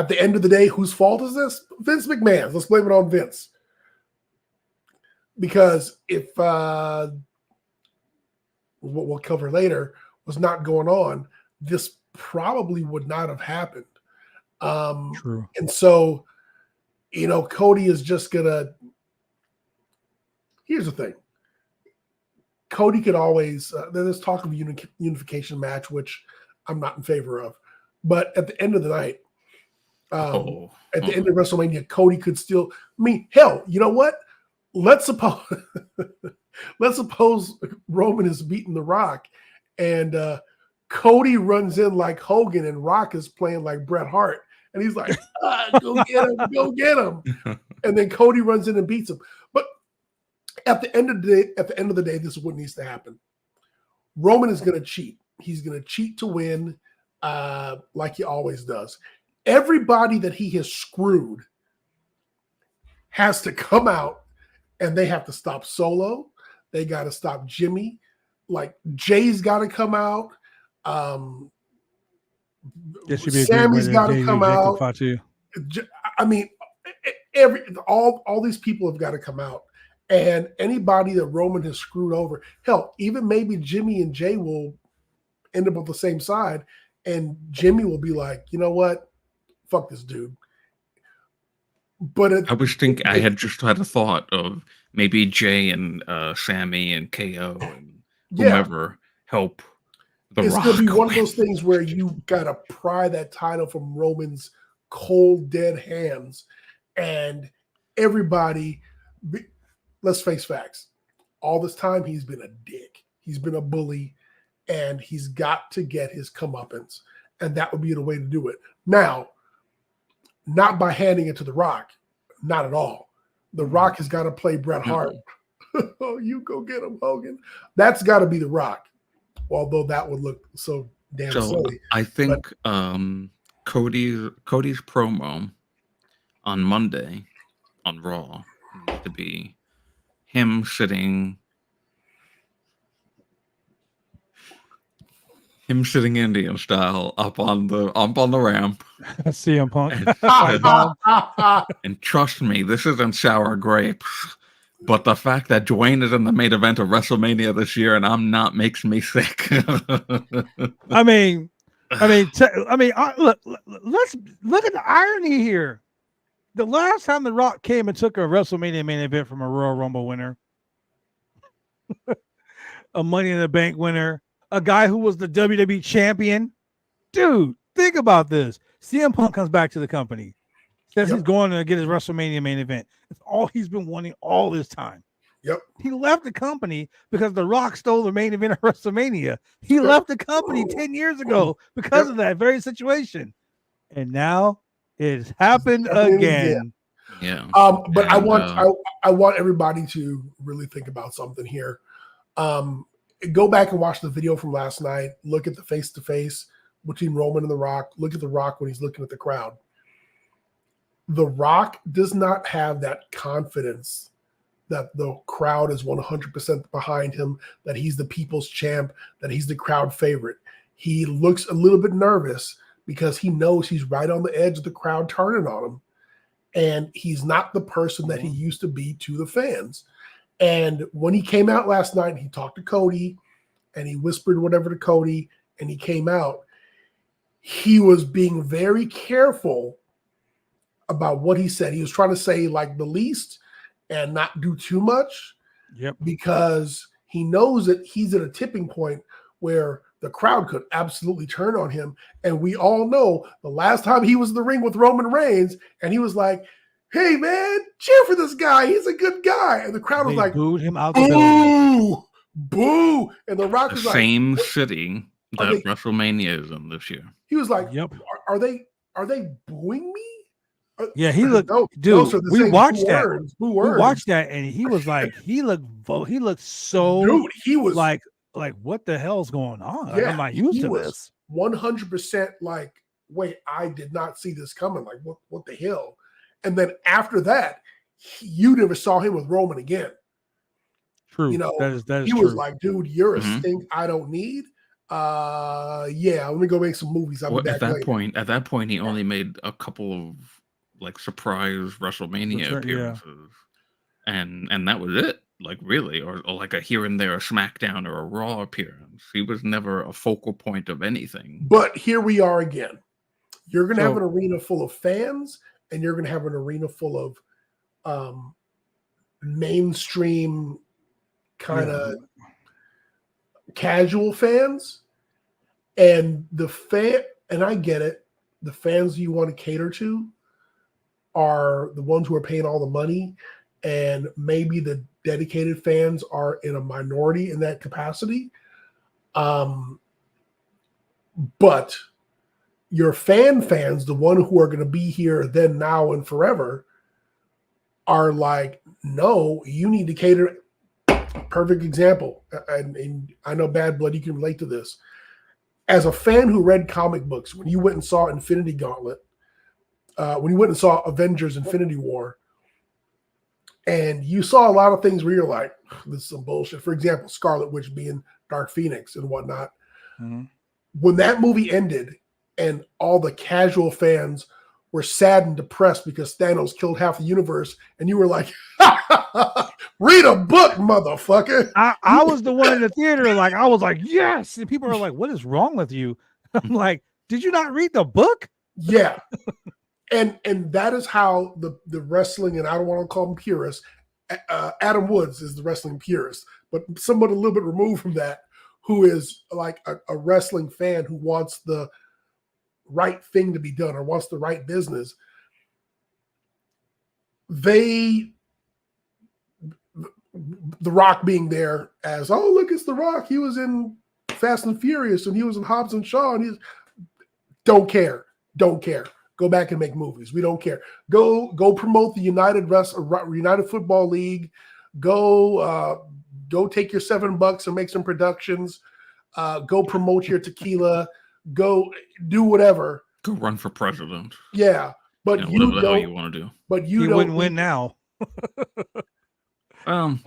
the end of the day, whose fault is this? Vince McMahon's. Let's blame it on Vince. Because if what we'll cover later was not going on, this probably would not have happened. True. And so, Cody is just gonna. Here's the thing. Cody could always. There's talk of a unification match, which I'm not in favor of. But at the end of the night, at the end of WrestleMania, Cody could still. I mean, hell, you know what? Let's suppose Roman is beating The Rock, and Cody runs in like Hogan, and Rock is playing like Bret Hart, and he's like, "Go get him!" And then Cody runs in and beats him. But at the end of the day, this is what needs to happen. Roman is going to cheat. He's going to cheat to win, like he always does. Everybody that he has screwed has to come out, and they have to stop Solo. They got to stop Jimmy. Like, Jay's got to come out. Sammy's got to come out. I mean, all these people have got to come out, and anybody that Roman has screwed over, hell, even maybe Jimmy and Jay will end up on the same side, and Jimmy will be like, you know what, fuck this dude. But I had just had a thought of maybe Jay and Sammy and KO and whomever help The it's Rock. going to be one of those things where you got to pry that title from Roman's cold, dead hands. And everybody, let's face facts. All this time, he's been a dick. He's been a bully. And he's got to get his comeuppance. And that would be the way to do it. Now, not by handing it to The Rock. Not at all. The Rock has got to play Bret Hart. Oh, you go get him, Hogan. That's got to be The Rock. Although that would look so damn silly. I think Cody's promo on Monday on Raw needs to be him sitting Indian style up on the ramp. CM Punk. And trust me, this isn't sour grapes. But the fact that Dwayne is in the main event of WrestleMania this year and I'm not makes me sick. Look, let's look at the irony here. The last time The Rock came and took a WrestleMania main event from a Royal Rumble winner, a Money in the Bank winner, a guy who was the WWE champion. Dude, think about this. CM Punk comes back to the company. Says he's going to get his WrestleMania main event. It's all he's been wanting all this time. Yep. He left the company because The Rock stole the main event of WrestleMania. He left the company 10 years ago because of that very situation. And now it's happened again. Yeah. But I want everybody to really think about something here. Go back and watch the video from last night. Look at the face-to-face between Roman and The Rock. Look at The Rock when he's looking at the crowd. The Rock does not have that confidence that the crowd is 100% behind him, that he's the people's champ, that he's the crowd favorite. He looks a little bit nervous because he knows he's right on the edge of the crowd turning on him. And he's not the person that he used to be to the fans. And when he came out last night, he talked to Cody and he whispered whatever to Cody and he came out. He was being very careful about what he said. He was trying to say like the least and not do too much. Yep. Because he knows that he's at a tipping point where the crowd could absolutely turn on him. And we all know the last time he was in the ring with Roman Reigns and he was like, hey man, cheer for this guy. He's a good guy. And the crowd was like, booed him out the building. Boo. And The Rock was the like, same city that WrestleMania is in this year. He was like, yep. Are they booing me? Yeah, he looked, dude. We watched that. We watched that, and he was like, he looked so, dude. He was like, what the hell's going on? Yeah, I'm not used to this. 100% like, wait, I did not see this coming. Like, what the hell? And then after that, you never saw him with Roman again. True. You know, that is he true. was like, dude, you're a stink I don't need. Yeah, let me go make some movies. I'll be back later. At that point, he only made a couple of like surprise WrestleMania appearances, and that was it. Like really, or like a here and there, a SmackDown or a Raw appearance. He was never a focal point of anything. But here we are again. You're going to have an arena full of fans, and you're going to have an arena full of mainstream kind of casual fans, and and I get it. The fans you want to cater to are the ones who are paying all the money, and maybe the dedicated fans are in a minority in that capacity. But your fans, the one who are going to be here then, now, and forever, are like, no, you need to cater. Perfect example. And I know Bad Blood, you can relate to this. As a fan who read comic books, when you went and saw Infinity Gauntlet, when you went and saw Avengers Infinity War, and you saw a lot of things where you're like, this is some bullshit. For example, Scarlet Witch being Dark Phoenix and whatnot. Mm-hmm. When that movie ended and all the casual fans were sad and depressed because Thanos killed half the universe, and you were like, read a book, motherfucker. I was the one in the theater, like, I was like, yes. And people are like, what is wrong with you? I'm like, did you not read the book? Yeah. And that is how the wrestling, and I don't want to call him purist. Adam Woods is the wrestling purist, but someone a little bit removed from that, who is like a wrestling fan who wants the right thing to be done or wants the right business. The Rock being there as, oh, look, it's The Rock. He was in Fast and Furious and he was in Hobbs and Shaw. And don't care. Go back and make movies. We don't care. Go promote the United Football League. Go take your $7 and make some productions. Go promote your tequila. Go do whatever. Go run for president. Yeah, but whatever the hell you want to do. But he wouldn't win now. I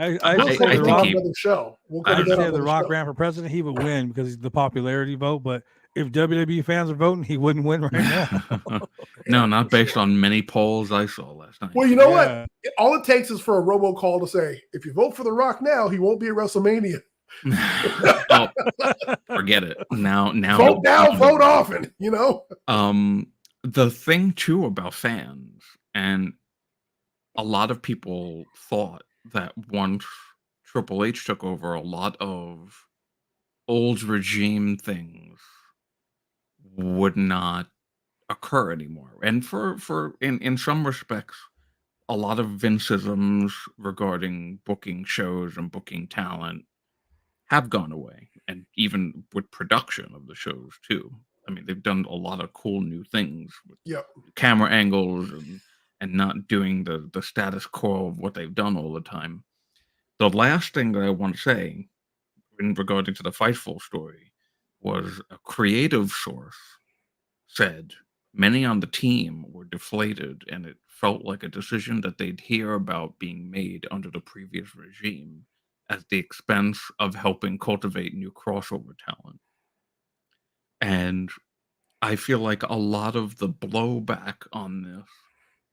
think another show. I say The Rock ran for president, he would win because he's the popularity vote. But if WWE fans are voting, he wouldn't win right now. No, not based on many polls I saw last night. Well, you know what? All it takes is for a robocall to say, if you vote for The Rock now, he won't be at WrestleMania. Oh, forget it. Now vote now, vote often, you know? The thing too about fans, and a lot of people thought that once Triple H took over, a lot of old regime things would not occur anymore. And for in some respects, a lot of Vinceisms regarding booking shows and booking talent have gone away, and even with production of the shows too. I mean, they've done a lot of cool new things with camera angles and not doing the status quo of what they've done all the time. The last thing that I want to say in regarding to the Fightful story was a creative source said many on the team were deflated, and it felt like a decision that they'd hear about being made under the previous regime at the expense of helping cultivate new crossover talent. And I feel like a lot of the blowback on this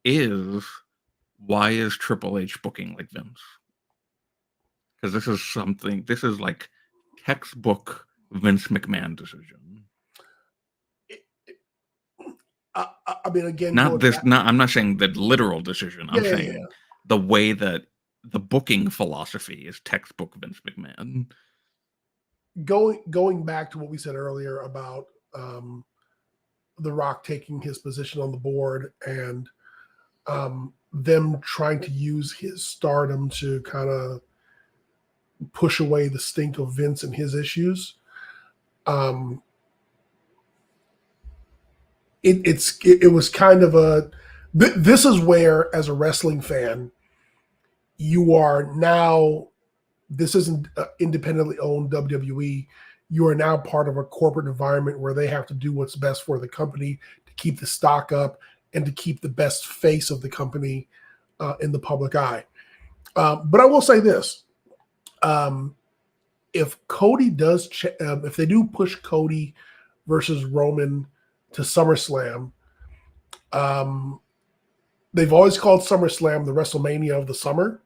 is, why is Triple H booking like Vince? Because this is like textbook Vince McMahon decision. I mean, again, I'm not saying the literal decision. I'm saying the way that the booking philosophy is textbook Vince McMahon. Going back to what we said earlier about The Rock taking his position on the board and them trying to use his stardom to kind of push away the stink of Vince and his issues. It was kind of this is where, as a wrestling fan, you are now, this isn't independently owned WWE. You are now part of a corporate environment where they have to do what's best for the company to keep the stock up and to keep the best face of the company in the public eye. But I will say this. If Cody does, if they do push Cody versus Roman to SummerSlam, they've always called SummerSlam the WrestleMania of the summer.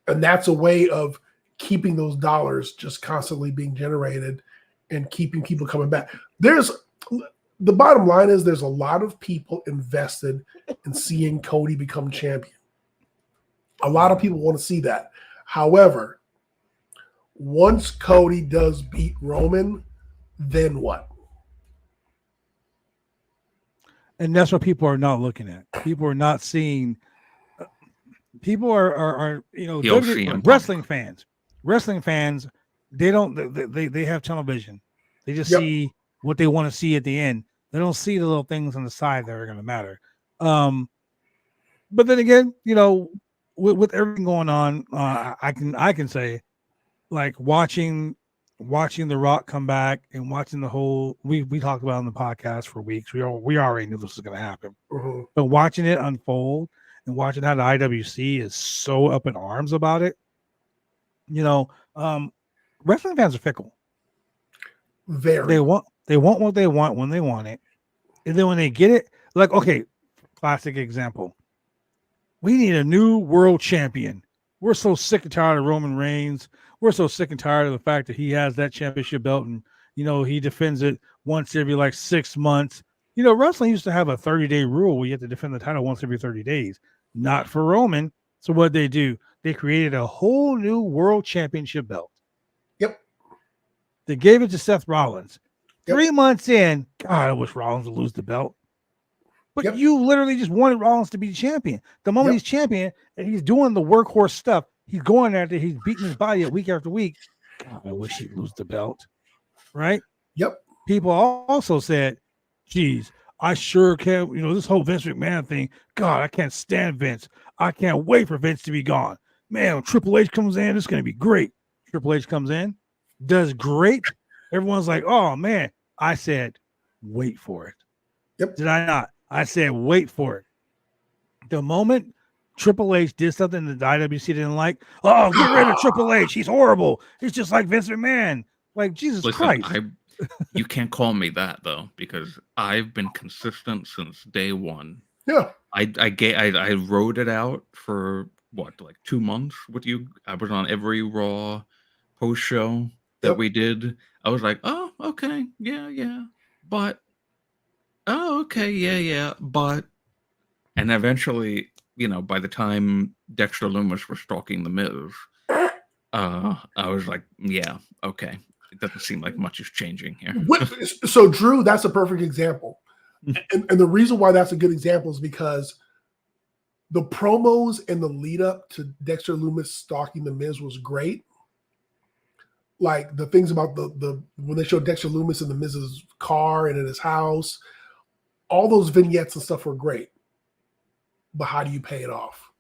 And that's a way of keeping those dollars just constantly being generated and keeping people coming back. The bottom line is there's a lot of people invested in seeing Cody become champion. A lot of people want to see that. However, once Cody does beat Roman, then what? And that's what people are not looking at. People are not seeing. People are wrestling fans. Wrestling fans, they don't. They have television. They just see what they want to see at the end. They don't see the little things on the side that are going to matter. But then again, with everything going on, I can say, like watching The Rock come back and watching the whole, we talked about it on the podcast for weeks. We already knew this was going to happen, but watching it unfold and watching how the IWC is so up in arms about it, wrestling fans are fickle. Very. They want what they want when they want it, and then when they get it, like, okay, classic example. We need a new world champion. We're so sick and tired of Roman Reigns. We're so sick and tired of the fact that he has that championship belt and, he defends it once every like 6 months. You know, wrestling used to have a 30-day rule where you have to defend the title once every 30 days. Not for Roman. So what they do? They created a whole new world championship belt. Yep. They gave it to Seth Rollins. Yep. 3 months in, God, I wish Rollins would lose the belt. But Yep. you literally just wanted Rollins to be champion. The moment Yep. he's champion and he's doing the workhorse stuff, he's going after, he's beating his body up week after week. God, I wish he'd lose the belt. Right? Yep. People also said, geez, I sure can't, you know, this whole Vince McMahon thing, God, I can't stand Vince. I can't wait for Vince to be gone. Man, when Triple H comes in, it's going to be great. Triple H comes in, does great. Everyone's like, oh, man. I said, wait for it. Yep. Did I not? I said, wait for it. The moment Triple H did something that the IWC didn't like, oh, get rid of Triple H. He's horrible. He's just like Vince McMahon. Like, Jesus Christ. You can't call me that, though, because I've been consistent since day one. Yeah. I wrote it out for, what, like 2 months with you? I was on every Raw post show that we did. I was like, oh, okay, yeah. But, oh, okay, yeah. But, and eventually, you know, by the time Dexter Lumis was stalking The Miz, I was like, yeah, okay. It doesn't seem like much is changing here. So, Drew, that's a perfect example. And the reason why that's a good example is because the promos and the lead up to Dexter Lumis stalking The Miz was great. Like the things about the when they showed Dexter Lumis in The Miz's car and in his house, all those vignettes and stuff were great. But how do you pay it off?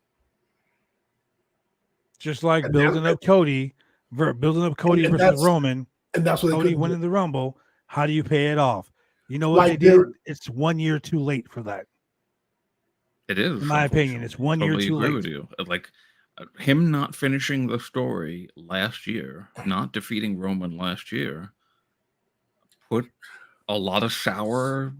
Just like building up Cody versus Roman. And that's what Cody winning the Rumble. How do you pay it off? You know what they did? It's 1 year too late for that. It is, in my opinion. It's 1 year too late. With you. Like him not finishing the story last year, not defeating Roman last year, put a lot of sour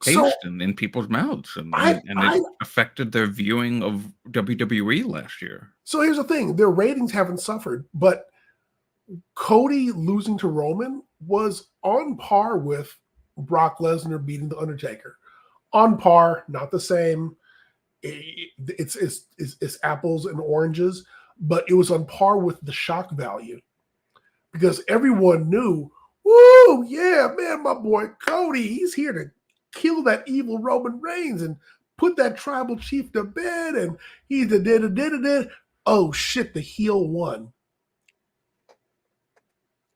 taste in people's mouths, and it affected their viewing of WWE last year. So here's the thing: their ratings haven't suffered, but Cody losing to Roman was on par with Brock Lesnar beating The Undertaker. On par, not the same. It's apples and oranges, but it was on par with the shock value because everyone knew, woo, yeah, man, my boy Cody, he's here to kill that evil Roman Reigns and put that tribal chief to bed, and he did. Oh shit, the heel won.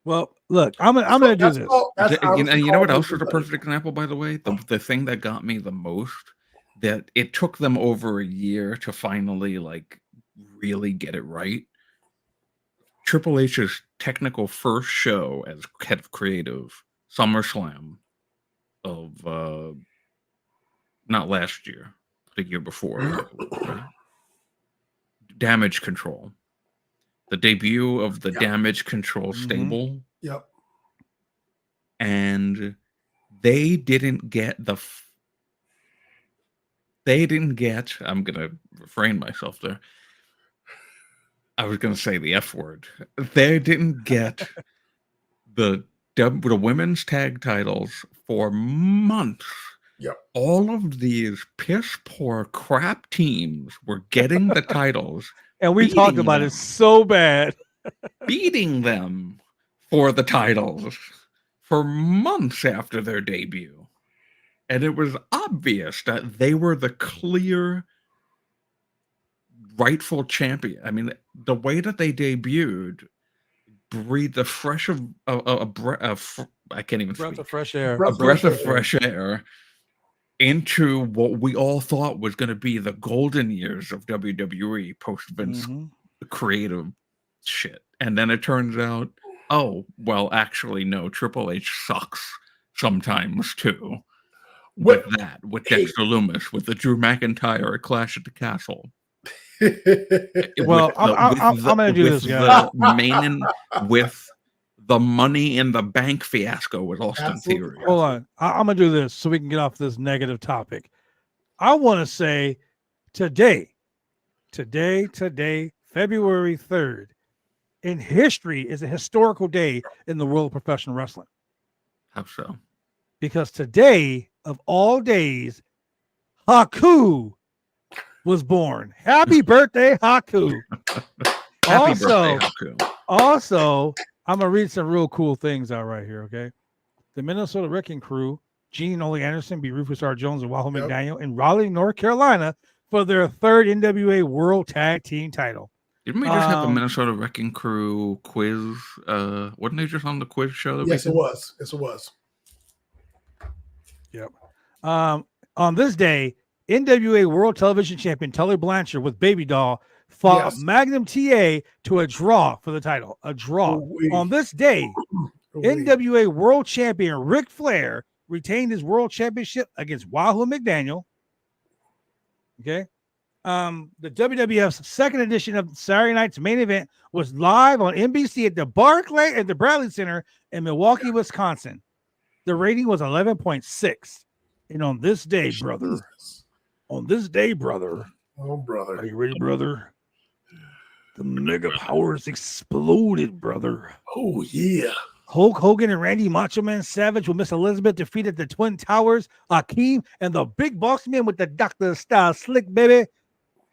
Well, look, I'm gonna do this. You know what else was a perfect example, by the way? The thing that got me the most, that it took them over a year to finally like really get it right. Triple H's technical first show as head of creative, SummerSlam of not last year, the year before, right? Damage Control. The debut of the Damage Control stable. Yep. And they didn't get I'm going to refrain myself there. I was going to say the F word. They didn't get the women's tag titles for months. Yep. All of these piss poor crap teams were getting the titles. And we talked about it so bad. Beating them for the titles for months after their debut. And it was obvious that they were the clear rightful champion. I mean, the way that they debuted breathed a fresh of I can't even breath speak. Of fresh air. A breath of fresh air into what we all thought was going to be the golden years of WWE post Vince creative shit. And then it turns out, oh, well, actually, no, Triple H sucks sometimes too. With Dexter Lumis, with the Drew McIntyre at Clash at the Castle. Well, I'm going to do this, guys. With the Money in the Bank fiasco with Austin Theory. Hold on. I'm going to do this so we can get off this negative topic. I want to say today, February 3rd, in history is a historical day in the world of professional wrestling. How so? Because today of all days, Haku was born. Happy birthday, Haku. Happy birthday, Haku. Also, I'm going to read some real cool things out right here, okay? The Minnesota Wrecking Crew, Gene and Ole Anderson beat Rufus R. Jones and Wahoo McDaniel in Raleigh, North Carolina for their third NWA World Tag Team title. Didn't we just have a Minnesota Wrecking Crew quiz? Wasn't they just on the quiz show? Yes, it was. Yes, it was. Yep. On this day, NWA World Television Champion Tully Blanchard with Baby Doll fought Magnum TA to a draw for the title. A draw. On this day, NWA World Champion Ric Flair retained his World Championship against Wahoo McDaniel. Okay. The WWF's second edition of Saturday night's main event was live on NBC at the Bradley Center in Milwaukee, Wisconsin. The rating was 11.6. And on this day, brother. Oh, brother. Are you ready, brother? The mega powers exploded, brother. Oh, yeah. Hulk Hogan and Randy Macho Man Savage with Miss Elizabeth defeated the Twin Towers, Akeem, and the Big Boss Man with the Dr. Style Slick, baby.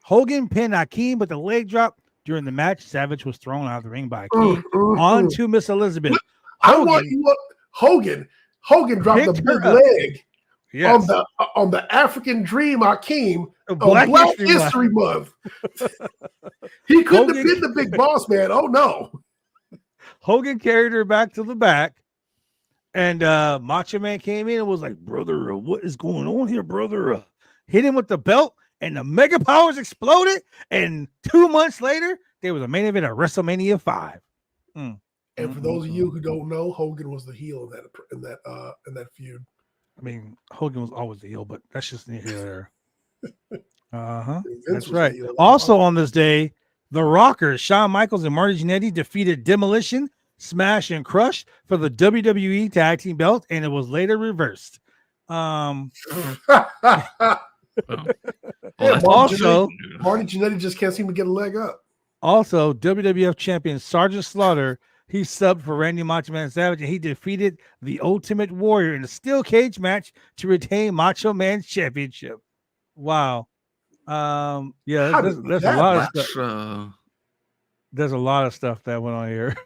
Hogan pinned Akeem with a leg drop. During the match, Savage was thrown out of the ring by Akeem onto Miss Elizabeth. Hogan dropped the big leg on the African Dream Akeem on Black History Month. He couldn't have been the Big Boss Man. Oh, no. Hogan carried her back to the back, and Macho Man came in and was like, brother, what is going on here, brother? Hit him with the belt, and the Mega Powers exploded, and 2 months later, there was a main event at WrestleMania 5. And for those of you who don't know, Hogan was the heel in that feud. I mean, Hogan was always the heel, but that's just neither there. That's right. Also on this day, the Rockers, Shawn Michaels and Marty Jannetty defeated Demolition, Smash, and Crush for the WWE Tag Team belt, and it was later reversed. Also, Marty Jannetty just can't seem to get a leg up. Also, WWF champion Sergeant Slaughter, he subbed for Randy Macho Man Savage, and he defeated the Ultimate Warrior in a steel cage match to retain Macho Man's championship. Wow. There's a lot of stuff. There's a lot of stuff that went on here.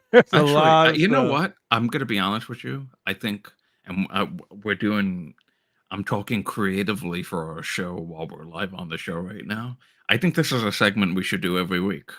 You know what? I'm gonna be honest with you. I think, and I'm talking creatively for our show while we're live on the show right now. I think this is a segment we should do every week.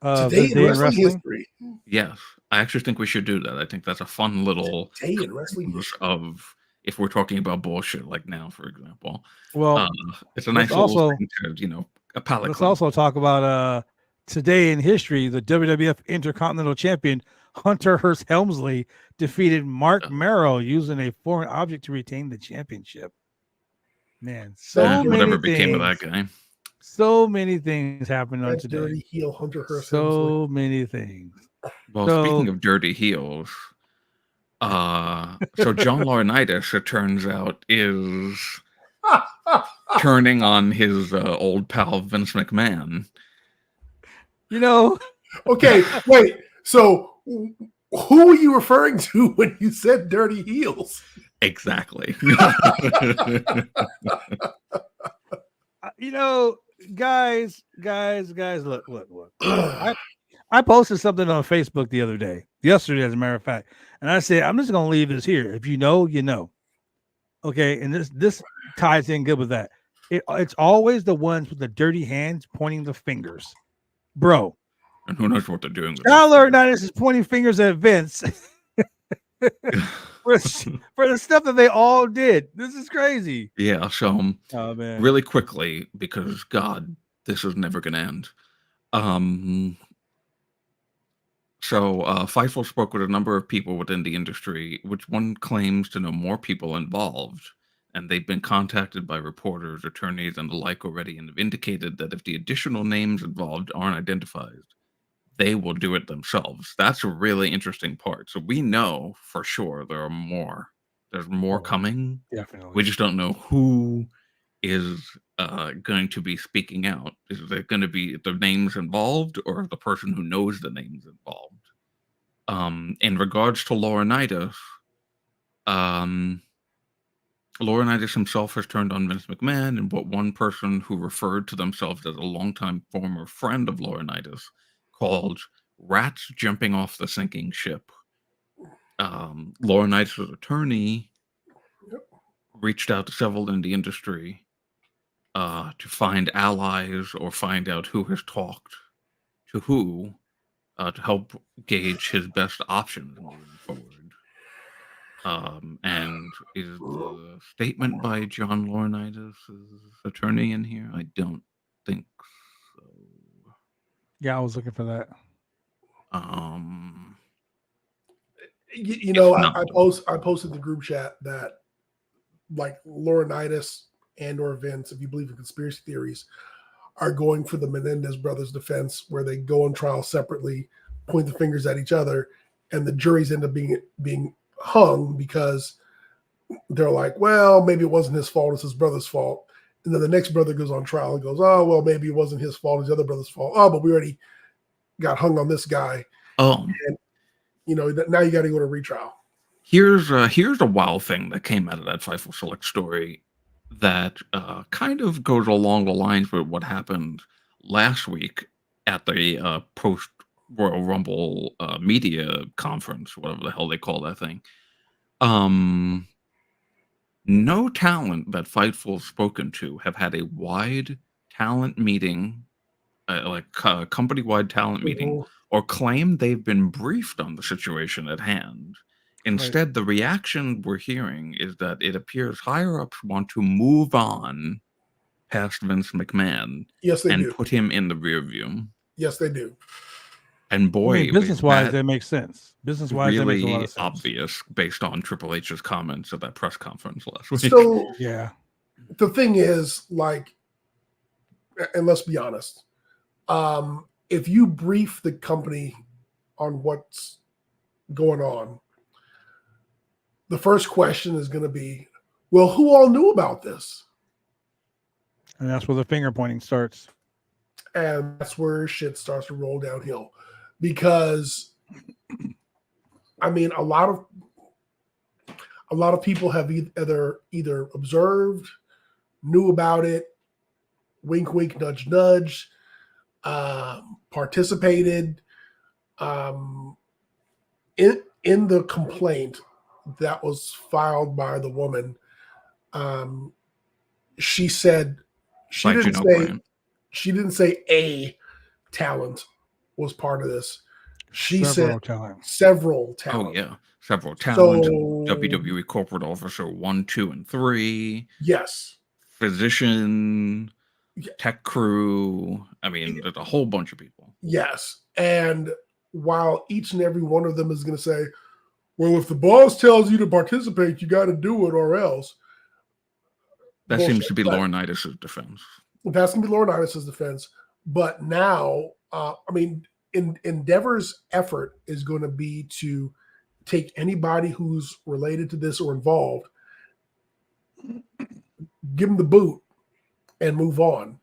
Today in wrestling history. Yes, I actually think we should do that. I think that's a fun little day in wrestling history of if we're talking about bullshit like now, for example. Well, it's a nice little thing to, a palate. Let's also talk about today in history. The WWF Intercontinental Champion Hunter Hearst Helmsley defeated Mark Merrow using a foreign object to retain the championship. Man, whatever became of that guy. So many things happened on today. Dirty heel Hunter Hearst. So many things. Well, speaking of dirty heels, so John Laurinaitis, it turns out, is turning on his old pal Vince McMahon. Okay, wait. So who are you referring to when you said dirty heels? Exactly. Guys, look. I posted something on Facebook the other day, yesterday, as a matter of fact, and I said, I'm just going to leave this here. If you know, you know. Okay, and this ties in good with that. It's always the ones with the dirty hands pointing the fingers. Bro. And who knows what they're doing. John Laurinaitis is pointing fingers at Vince for the stuff that they all did. This is crazy. Yeah, so man. Really quickly, because God, this is never going to end. So Fightful spoke with a number of people within the industry, which one claims to know more people involved, and they've been contacted by reporters, attorneys, and the like already, and have indicated that if the additional names involved aren't identified, they will do it themselves. That's a really interesting part. So we know for sure there are more. There's more coming. Definitely. We just don't know who is going to be speaking out. Is it going to be the names involved or the person who knows the names involved? In regards to Laurinaitis, Laurinaitis himself has turned on Vince McMahon, and what one person who referred to themselves as a longtime former friend of Laurinaitis called rats jumping off the sinking ship. Laurinaitis' attorney reached out to several in the industry to find allies or find out who has talked to who to help gauge his best options moving forward. And is the statement by John Laurinaitis' attorney in here? I don't think so. Yeah, I was looking for that. You know, It's not. I posted the group chat that like Laurinaitis and or Vince, if you believe in conspiracy theories, are going for the Menendez brothers defense, where they go on trial separately, point the fingers at each other, and the juries end up being hung because they're like, well, maybe it wasn't his fault, it's his brother's fault. And then the next brother goes on trial and goes, oh, well, maybe it wasn't his fault, it's the other brother's fault. Oh, but we already got hung on this guy. Oh, and you know, now you got to go to retrial. Here's a wild thing that came out of that Fightful Select story that kind of goes along the lines with what happened last week at the post Royal Rumble media conference, whatever the hell they call that thing. No talent that Fightful's spoken to have had a wide talent meeting, company-wide talent meeting, or claim they've been briefed on the situation at hand. Instead, the reaction we're hearing is that it appears higher-ups want to move on past Vince McMahon and put him in the rear view. Yes, they do. And boy, business-wise, that makes sense. Business-wise, really that makes a lot of sense. Obvious based on Triple H's comments at that press conference last week. So, yeah, the thing is, like, and let's be honest, if you brief the company on what's going on, the first question is going to be, well, who all knew about this? And that's where the finger pointing starts. And that's where shit starts to roll downhill. Because, I mean, a lot of people have either observed, knew about it, wink, wink, nudge, nudge, participated in the complaint that was filed by the woman. She said she didn't say a talent was part of this. She said several talents. Oh yeah, several talents. WWE corporate officer 1, 2, and 3. Yes. Physician, tech crew. I mean, there's a whole bunch of people. Yes, and while each and every one of them is going to say, well, if the boss tells you to participate, you got to do it or else. That seems to be Laurinaitis' defense. That's going to be Laurinaitis' defense. But now, I mean, Endeavor's effort is going to be to take anybody who's related to this or involved, give them the boot, and move on.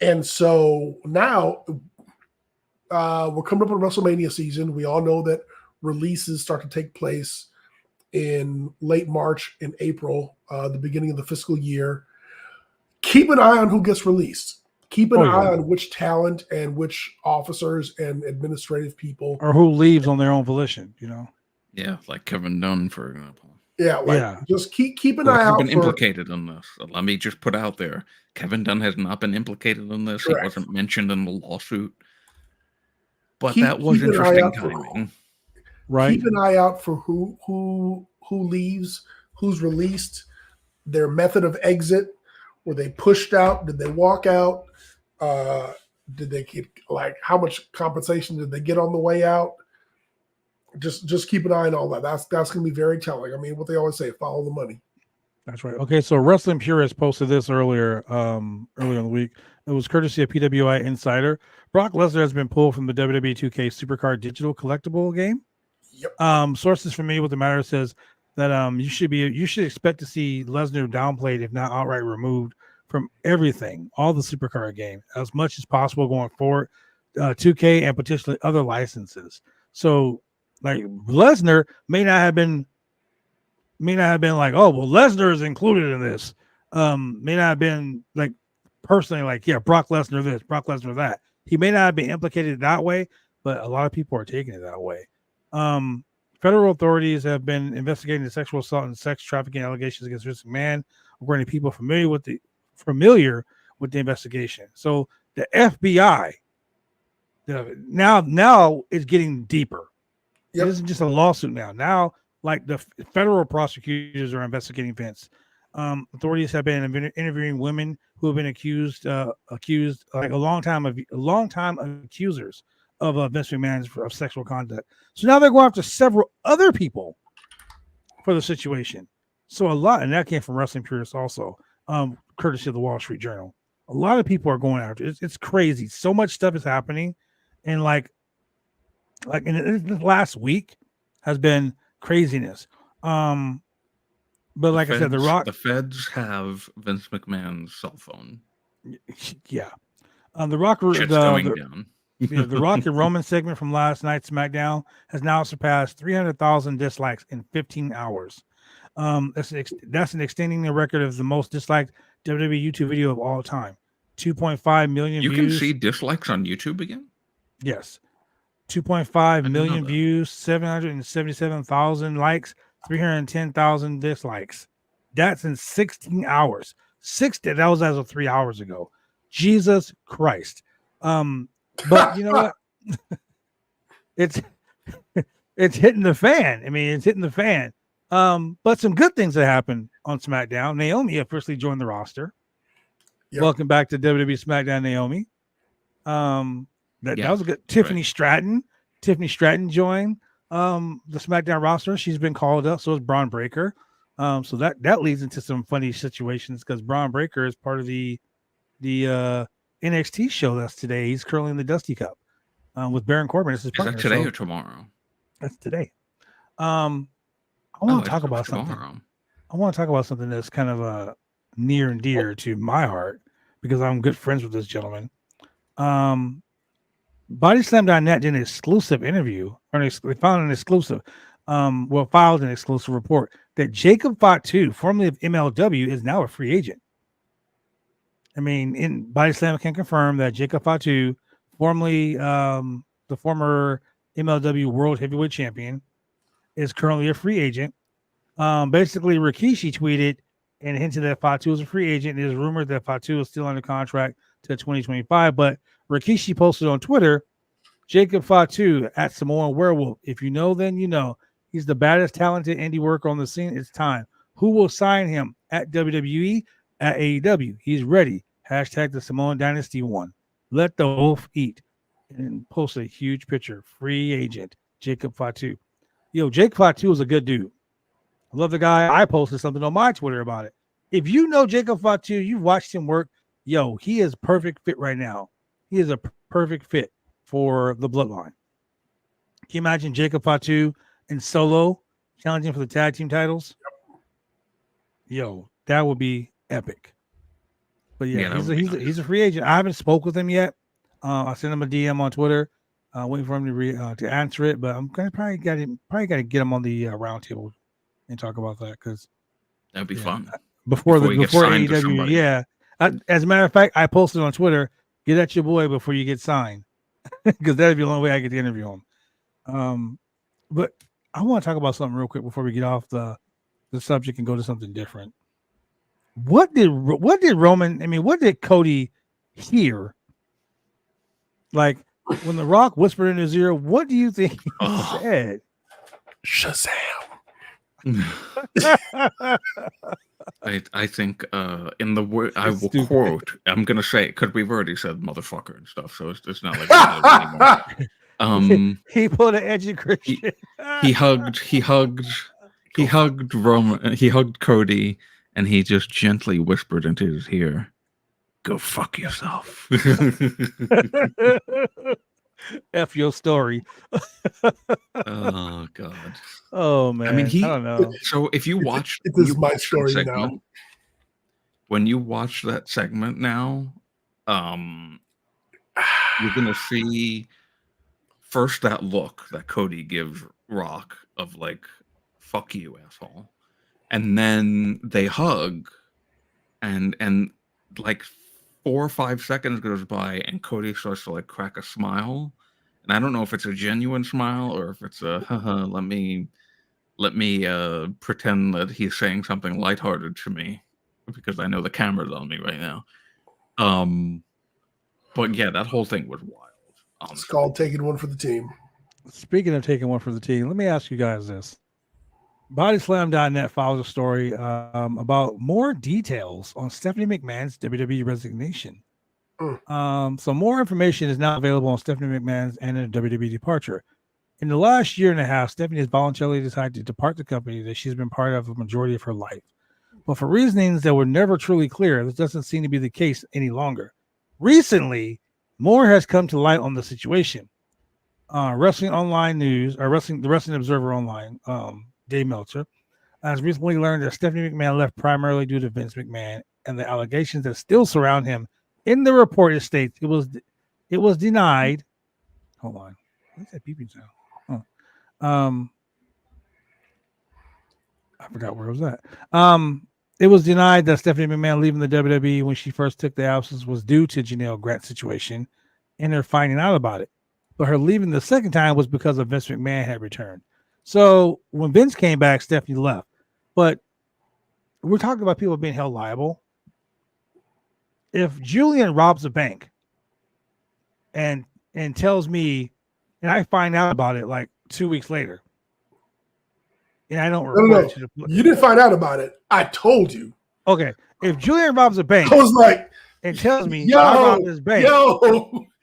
And so now we're coming up on WrestleMania season. We all know that releases start to take place in late March and April, the beginning of the fiscal year. Keep an eye on who gets released. Keep an eye on which talent and which officers and administrative people. Or who leaves on their own volition, you know? Yeah, like Kevin Dunn, for example. Yeah, just keep an eye out. Been implicated in this. Let me just put out there, Kevin Dunn has not been implicated in this. Correct. He wasn't mentioned in the lawsuit. But that was interesting timing. Right. Keep an eye out for who leaves, who's released, their method of exit. Were they pushed out? Did they walk out? Did they get, like, how much compensation did they get on the way out? Just keep an eye on all that. That's going to be very telling. I mean, what they always say, follow the money. That's right. Okay, so Wrestling Purist posted this earlier in the week. It was courtesy of PWI Insider. Brock Lesnar has been pulled from the WWE 2K Supercard digital collectible game. Yep. Sources familiar with the matter says that you should expect to see Lesnar downplayed, if not outright removed from everything, all the Supercard game, as much as possible going forward, 2K and potentially other licenses. So, like, Lesnar may not have been may not have been like, oh, well, Lesnar is included in this. May not have been like personally like, yeah, Brock Lesnar this, Brock Lesnar that. He may not have been implicated that way, but a lot of people are taking it that way. Federal authorities have been investigating the sexual assault and sex trafficking allegations against Vince McMahon, according to people familiar with the investigation. So the FBI now is getting deeper. Yep. It isn't just a lawsuit now. Now, like the federal prosecutors are investigating Vince. Authorities have been interviewing women who have been accused like a long time accusers of Vince McMahon of sexual conduct. So now they're going after several other people for the situation. So a lot, and that came from Wrestling Purists also, courtesy of the Wall Street Journal. A lot of people are going after it. It's crazy. So much stuff is happening, and like in this last week has been craziness. But like I said, the feds have Vince McMahon's cell phone. Yeah, the Rock Shit's going down. The Rock and Roman segment from last night's SmackDown has now surpassed 300,000 dislikes in 15 hours. That's an extending the record of the most disliked WWE YouTube video of all time. 2.5 million views. You can see dislikes on YouTube again? Yes. 2.5 million views, 777,000 likes, 310,000 dislikes. That's in 16 hours. That was as of 3 hours ago. Jesus Christ. But you know what? It's hitting the fan. I mean, it's hitting the fan. But some good things that happened on SmackDown. Naomi officially joined the roster. Yep. Welcome back to WWE SmackDown, Naomi. That was a good. Tiffany Stratton joined the SmackDown roster. She's been called up. So is Braun Breaker. So that leads into some funny situations because Braun Breaker is part of the NXT show that's today. He's currently in the Dusty Cup with Baron Corbin. Is that today or tomorrow? That's today. I want to talk about something. I want to talk about something that's kind of near and dear to my heart because I'm good friends with this gentleman. BodySlamNet did an exclusive interview, or they filed an exclusive report that Jacob Fatu, formerly of MLW, is now a free agent. I mean, BodySlam can confirm that Jacob Fatu, formerly the former MLW World Heavyweight Champion, is currently a free agent. Basically, Rikishi tweeted and hinted that Fatu is a free agent. It is rumored that Fatu is still under contract to 2025, but Rikishi posted on Twitter, Jacob Fatu at Samoan Werewolf. If you know, then you know. He's the baddest, talented indie worker on the scene. It's time. Who will sign him at WWE, at AEW? He's ready. Hashtag the Samoan Dynasty won. Let the wolf eat. And post a huge picture. Free agent, Jacob Fatu. Yo, Jake Fatu is a good dude. I love the guy. I posted something on my Twitter about it. If you know Jacob Fatu, you've watched him work, yo, he is perfect fit right now. He is a perfect fit for the Bloodline. Can you imagine Jacob Fatu and Solo challenging for the tag team titles? Yo, that would be epic. But yeah, he's a free agent. I haven't spoke with him yet. I sent him a DM on Twitter, waiting for him to answer it. But I'm gonna probably got to get him on the roundtable and talk about that because that'd be fun before AEW. Yeah, as a matter of fact, I posted on Twitter, get at your boy before you get signed, because that'd be the only way I get to interview him. But I want to talk about something real quick before we get off the subject and go to something different. What did Roman? I mean, what did Cody hear? Like when The Rock whispered in his ear, what do you think he said? Shazam. I think in the word I will quote, I'm gonna say because we've already said motherfucker and stuff, so it's not like anymore. He put an edgy Christian. He hugged Roman. He hugged Cody, and he just gently whispered into his ear, "Go fuck yourself." F your story. Oh God. Oh man. I mean, I don't know. So if you watch, it is my story segment, now. When you watch that segment now, you're gonna see first that look that Cody gives Rock of like, "Fuck you, asshole," and then they hug, and like 4 or 5 seconds goes by, and Cody starts to like crack a smile, and I don't know if it's a genuine smile or if it's a haha, let me pretend that he's saying something lighthearted to me because I know the camera's on me right now. But yeah, that whole thing was wild. It's called taking one for the team. Speaking of taking one for the team, let me ask you guys this. BodySlam.net follows a story about more details on Stephanie McMahon's WWE resignation. So more information is now available on Stephanie McMahon's and her WWE departure. In the last year and a half, Stephanie has voluntarily decided to depart the company that she's been part of a majority of her life. But for reasonings that were never truly clear, this doesn't seem to be the case any longer. Recently, more has come to light on the situation. Wrestling Online News, or the Wrestling Observer Online, Dave Meltzer, has recently learned that Stephanie McMahon left primarily due to Vince McMahon and the allegations that still surround him. In the report, it states it was denied. Hold on, what's that beeping sound? I forgot where it was at. It was denied that Stephanie McMahon leaving the WWE when she first took the absence was due to Janelle Grant's situation and her finding out about it. But her leaving the second time was because of Vince McMahon had returned. So when Vince came back, Stephanie left. But we're talking about people being held liable. If Julian robs a bank and tells me, and I find out about it like 2 weeks later, and I don't report it to the police. You didn't find out about it. I told you. Okay. If Julian robs a bank, I was like, and tells me I robbed this bank.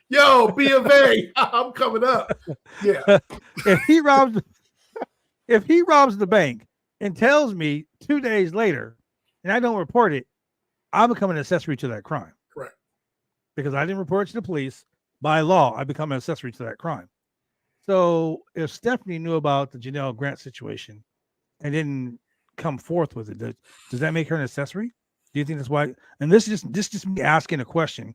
Yo, B of A, I'm coming up. Yeah. If he robs the bank and tells me 2 days later, and I don't report it, I become an accessory to that crime. Correct. Because I didn't report it to the police. By law, I become an accessory to that crime. So if Stephanie knew about the Janelle Grant situation and didn't come forth with it, does that make her an accessory? Do you think that's why? And this is just me asking a question.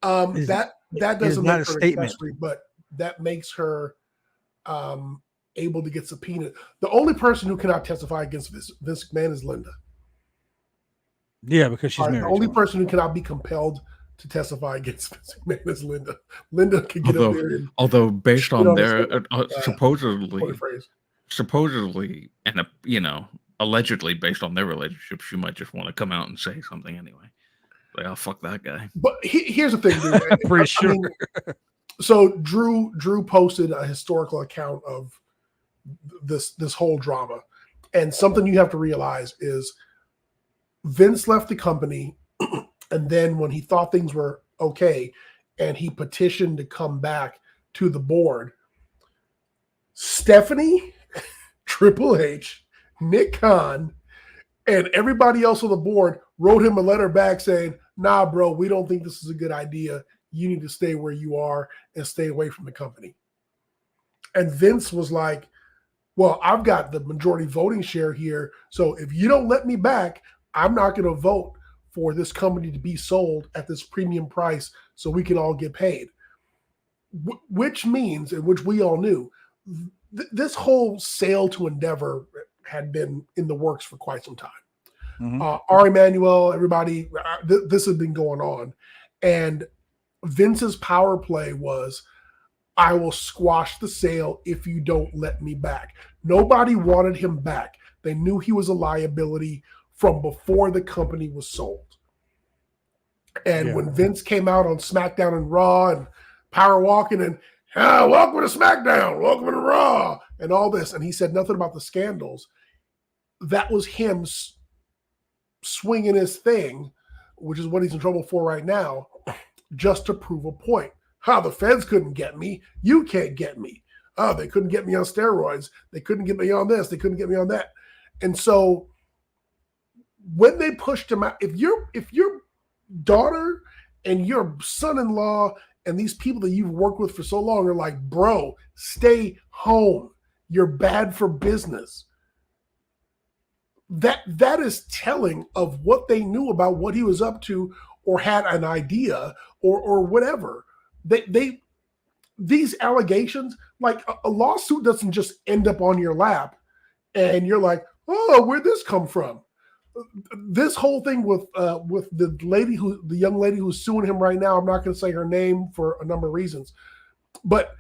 That doesn't make her statement, accessory, but that makes her able to get subpoenaed. The only person who cannot testify against Vince McMahon is Linda. Yeah, because she's married. The only person who cannot be compelled to testify against Vince McMahon is Linda. Linda can get up there. Although based on their supposedly, and allegedly based on their relationship, she might just want to come out and say something anyway. Like, oh, fuck that guy. But here's the thing, dude. I'm pretty sure. So Drew posted a historical account of this whole drama, and something you have to realize is Vince left the company, and then when he thought things were okay, and he petitioned to come back to the board, Stephanie, Triple H, Nick Khan, and everybody else on the board wrote him a letter back saying, nah, bro, we don't think this is a good idea. You need to stay where you are and stay away from the company. And Vince was like, well, I've got the majority voting share here. So if you don't let me back, I'm not going to vote for this company to be sold at this premium price so we can all get paid. Which means, and which we all knew, this whole sale to Endeavor had been in the works for quite some time. Mm-hmm. Ari Emanuel, everybody, this had been going on. And Vince's power play was, I will squash the sale if you don't let me back. Nobody wanted him back. They knew he was a liability from before the company was sold. And when Vince came out on SmackDown and Raw and power walking and welcome to SmackDown, welcome to Raw, and all this, and he said nothing about the scandals, that was him swinging his thing, which is what he's in trouble for right now, just to prove a point. The feds couldn't get me. You can't get me. They couldn't get me on steroids. They couldn't get me on this. They couldn't get me on that. And so when they pushed him out, if your daughter and your son-in-law and these people that you've worked with for so long are like, bro, stay home. You're bad for business. That is telling of what they knew about what he was up to or had an idea or whatever. These allegations, like a lawsuit doesn't just end up on your lap and you're like, oh, where'd this come from? This whole thing with the young lady who's suing him right now. I'm not going to say her name for a number of reasons, but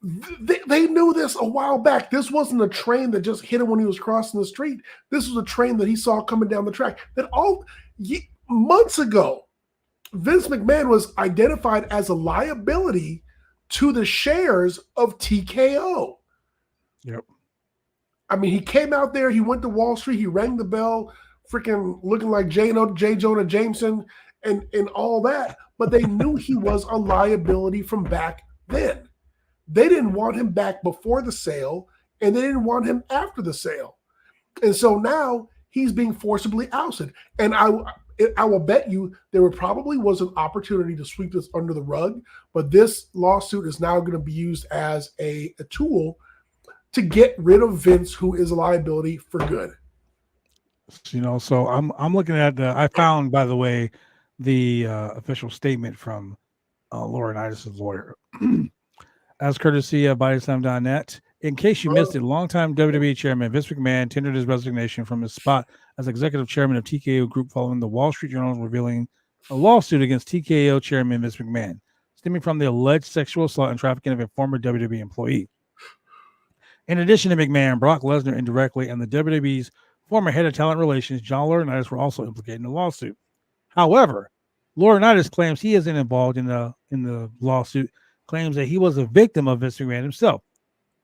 they knew this a while back. This wasn't a train that just hit him when he was crossing the street. This was a train that he saw coming down the track. That months ago, Vince McMahon was identified as a liability to the shares of TKO. Yep. I mean, he came out there, he went to Wall Street, he rang the bell, freaking looking like J. Jonah Jameson and all that. But they knew he was a liability from back then. They didn't want him back before the sale, and they didn't want him after the sale. And so now he's being forcibly ousted. And I will bet you there probably was an opportunity to sweep this under the rug, but this lawsuit is now going to be used as a tool to get rid of Vince, who is a liability for good. So I'm looking at I found, by the way, the official statement from Laurinaitis' lawyer. As courtesy of BodySlamNet. In case you missed it, longtime WWE chairman Vince McMahon tendered his resignation from his spot as executive chairman of TKO Group following the Wall Street Journal revealing a lawsuit against TKO chairman Vince McMahon, stemming from the alleged sexual assault and trafficking of a former WWE employee. In addition to McMahon, Brock Lesnar indirectly and the WWE's former head of talent relations, John Laurinaitis, were also implicated in the lawsuit. However, Laurinaitis claims he isn't involved in the lawsuit, claims that he was a victim of Vince McMahon himself.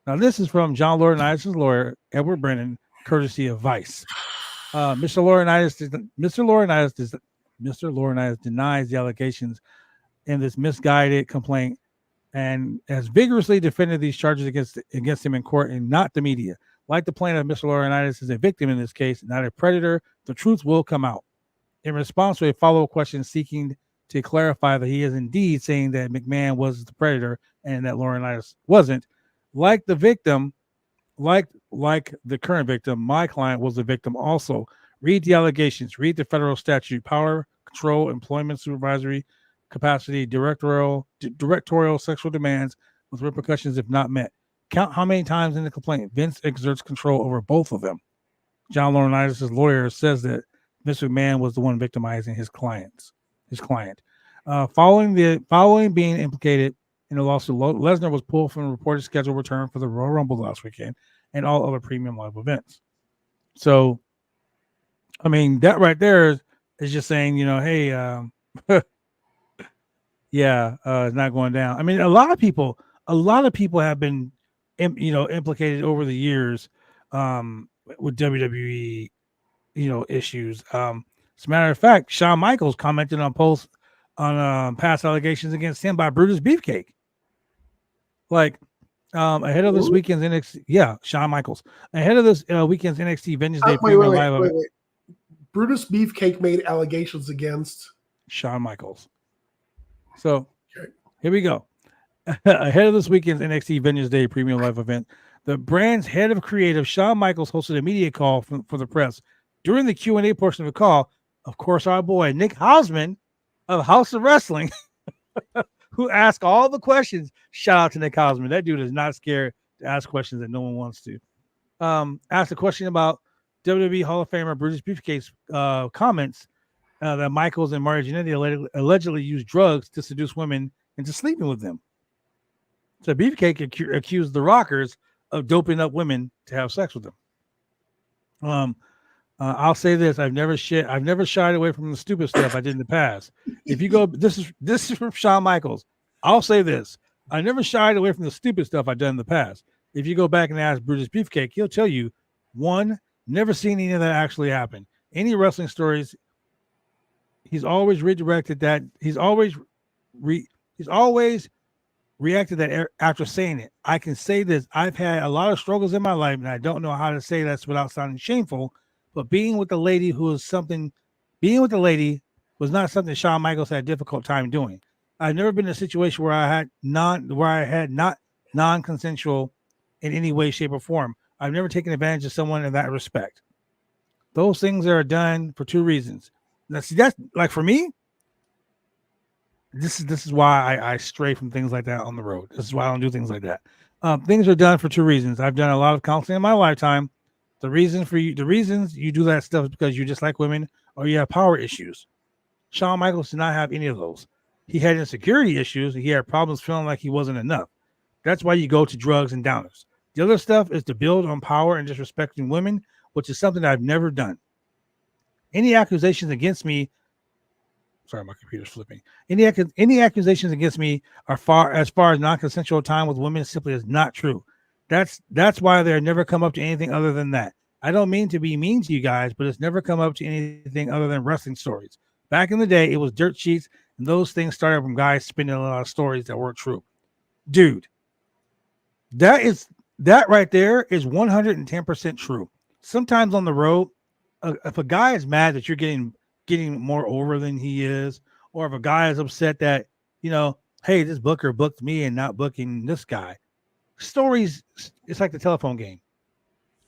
Now, this is from John Laurinaitis' lawyer, Edward Brennan, courtesy of Vice. Mr. Laurinaitis denies the allegations in this misguided complaint and has vigorously defended these charges against him in court and not the media. Like the plaintiff, Mr. Laurinaitis is a victim in this case, not a predator. The truth will come out. In response to a follow-up question seeking to clarify that he is indeed saying that McMahon was the predator and that Laurinaitis wasn't. Like the victim, like the current victim, my client was the victim also. Read the allegations. Read the federal statute, power, control, employment, supervisory capacity, directorial sexual demands with repercussions if not met. Count how many times in the complaint Vince exerts control over both of them. John Laurinaitis' lawyer says that Vince McMahon was the one victimizing his client. Following being implicated in the lawsuit, Lesnar was pulled from the reported scheduled return for the Royal Rumble last weekend and all other premium live events. So, I mean, that right there is just saying, hey, it's not going down. I mean, a lot of people have been, implicated over the years with WWE, issues. As a matter of fact, Shawn Michaels commented on posts on past allegations against him by Brutus Beefcake. Like, ahead of this weekend's NXT, Shawn Michaels. Ahead of this weekend's NXT Vengeance Day premium live event. Brutus Beefcake made allegations against Shawn Michaels. So, Here we go. Ahead of this weekend's NXT Vengeance Day premium live event, the brand's head of creative, Shawn Michaels, hosted a media call for the press. During the Q&A portion of the call, of course, our boy Nick Hausman of House of Wrestling, who asked all the questions. Shout out to Nick Hausman. That dude is not scared to ask questions that no one wants to. Asked a question about WWE Hall of Famer Brutus Beefcake's comments that Michaels and Mario Jannetty allegedly used drugs to seduce women into sleeping with them. So Beefcake accused the Rockers of doping up women to have sex with them. I'll say this: I've never shied away from the stupid stuff I did in the past. If you go, this is from Shawn Michaels. I'll say this: I never shied away from the stupid stuff I've done in the past. If you go back and ask Brutus Beefcake, he'll tell you, one, never seen any of that actually happen. Any wrestling stories, he's always redirected that. He's always reacted that after saying it. I can say this: I've had a lot of struggles in my life, and I don't know how to say this without sounding shameful. But being with the lady was not something Shawn Michaels had a difficult time doing. I've never been in a situation where I had not non-consensual in any way, shape, or form. I've never taken advantage of someone in that respect. Those things are done for two reasons. That's like for me. This is why I stray from things like that on the road. This is why I don't do things like that. Things are done for two reasons. I've done a lot of counseling in my lifetime. The reasons you do that stuff is because you dislike women or you have power issues. Shawn Michaels did not have any of those. He had insecurity issues. He had problems feeling like he wasn't enough. That's why you go to drugs and downers. The other stuff is to build on power and disrespecting women, which is something I've never done. Any accusations against me, sorry, my computer's flipping. Any accusations against me as far as non-consensual time with women simply is not true. That's why they never come up to anything other than that. I don't mean to be mean to you guys, but it's never come up to anything other than wrestling stories. Back in the day, it was dirt sheets, and those things started from guys spinning a lot of stories that weren't true. Dude, that right there is 110% true. Sometimes on the road, if a guy is mad that you're getting more over than he is, or if a guy is upset that, hey, this booker booked me and not booking this guy. Stories, it's like the telephone game.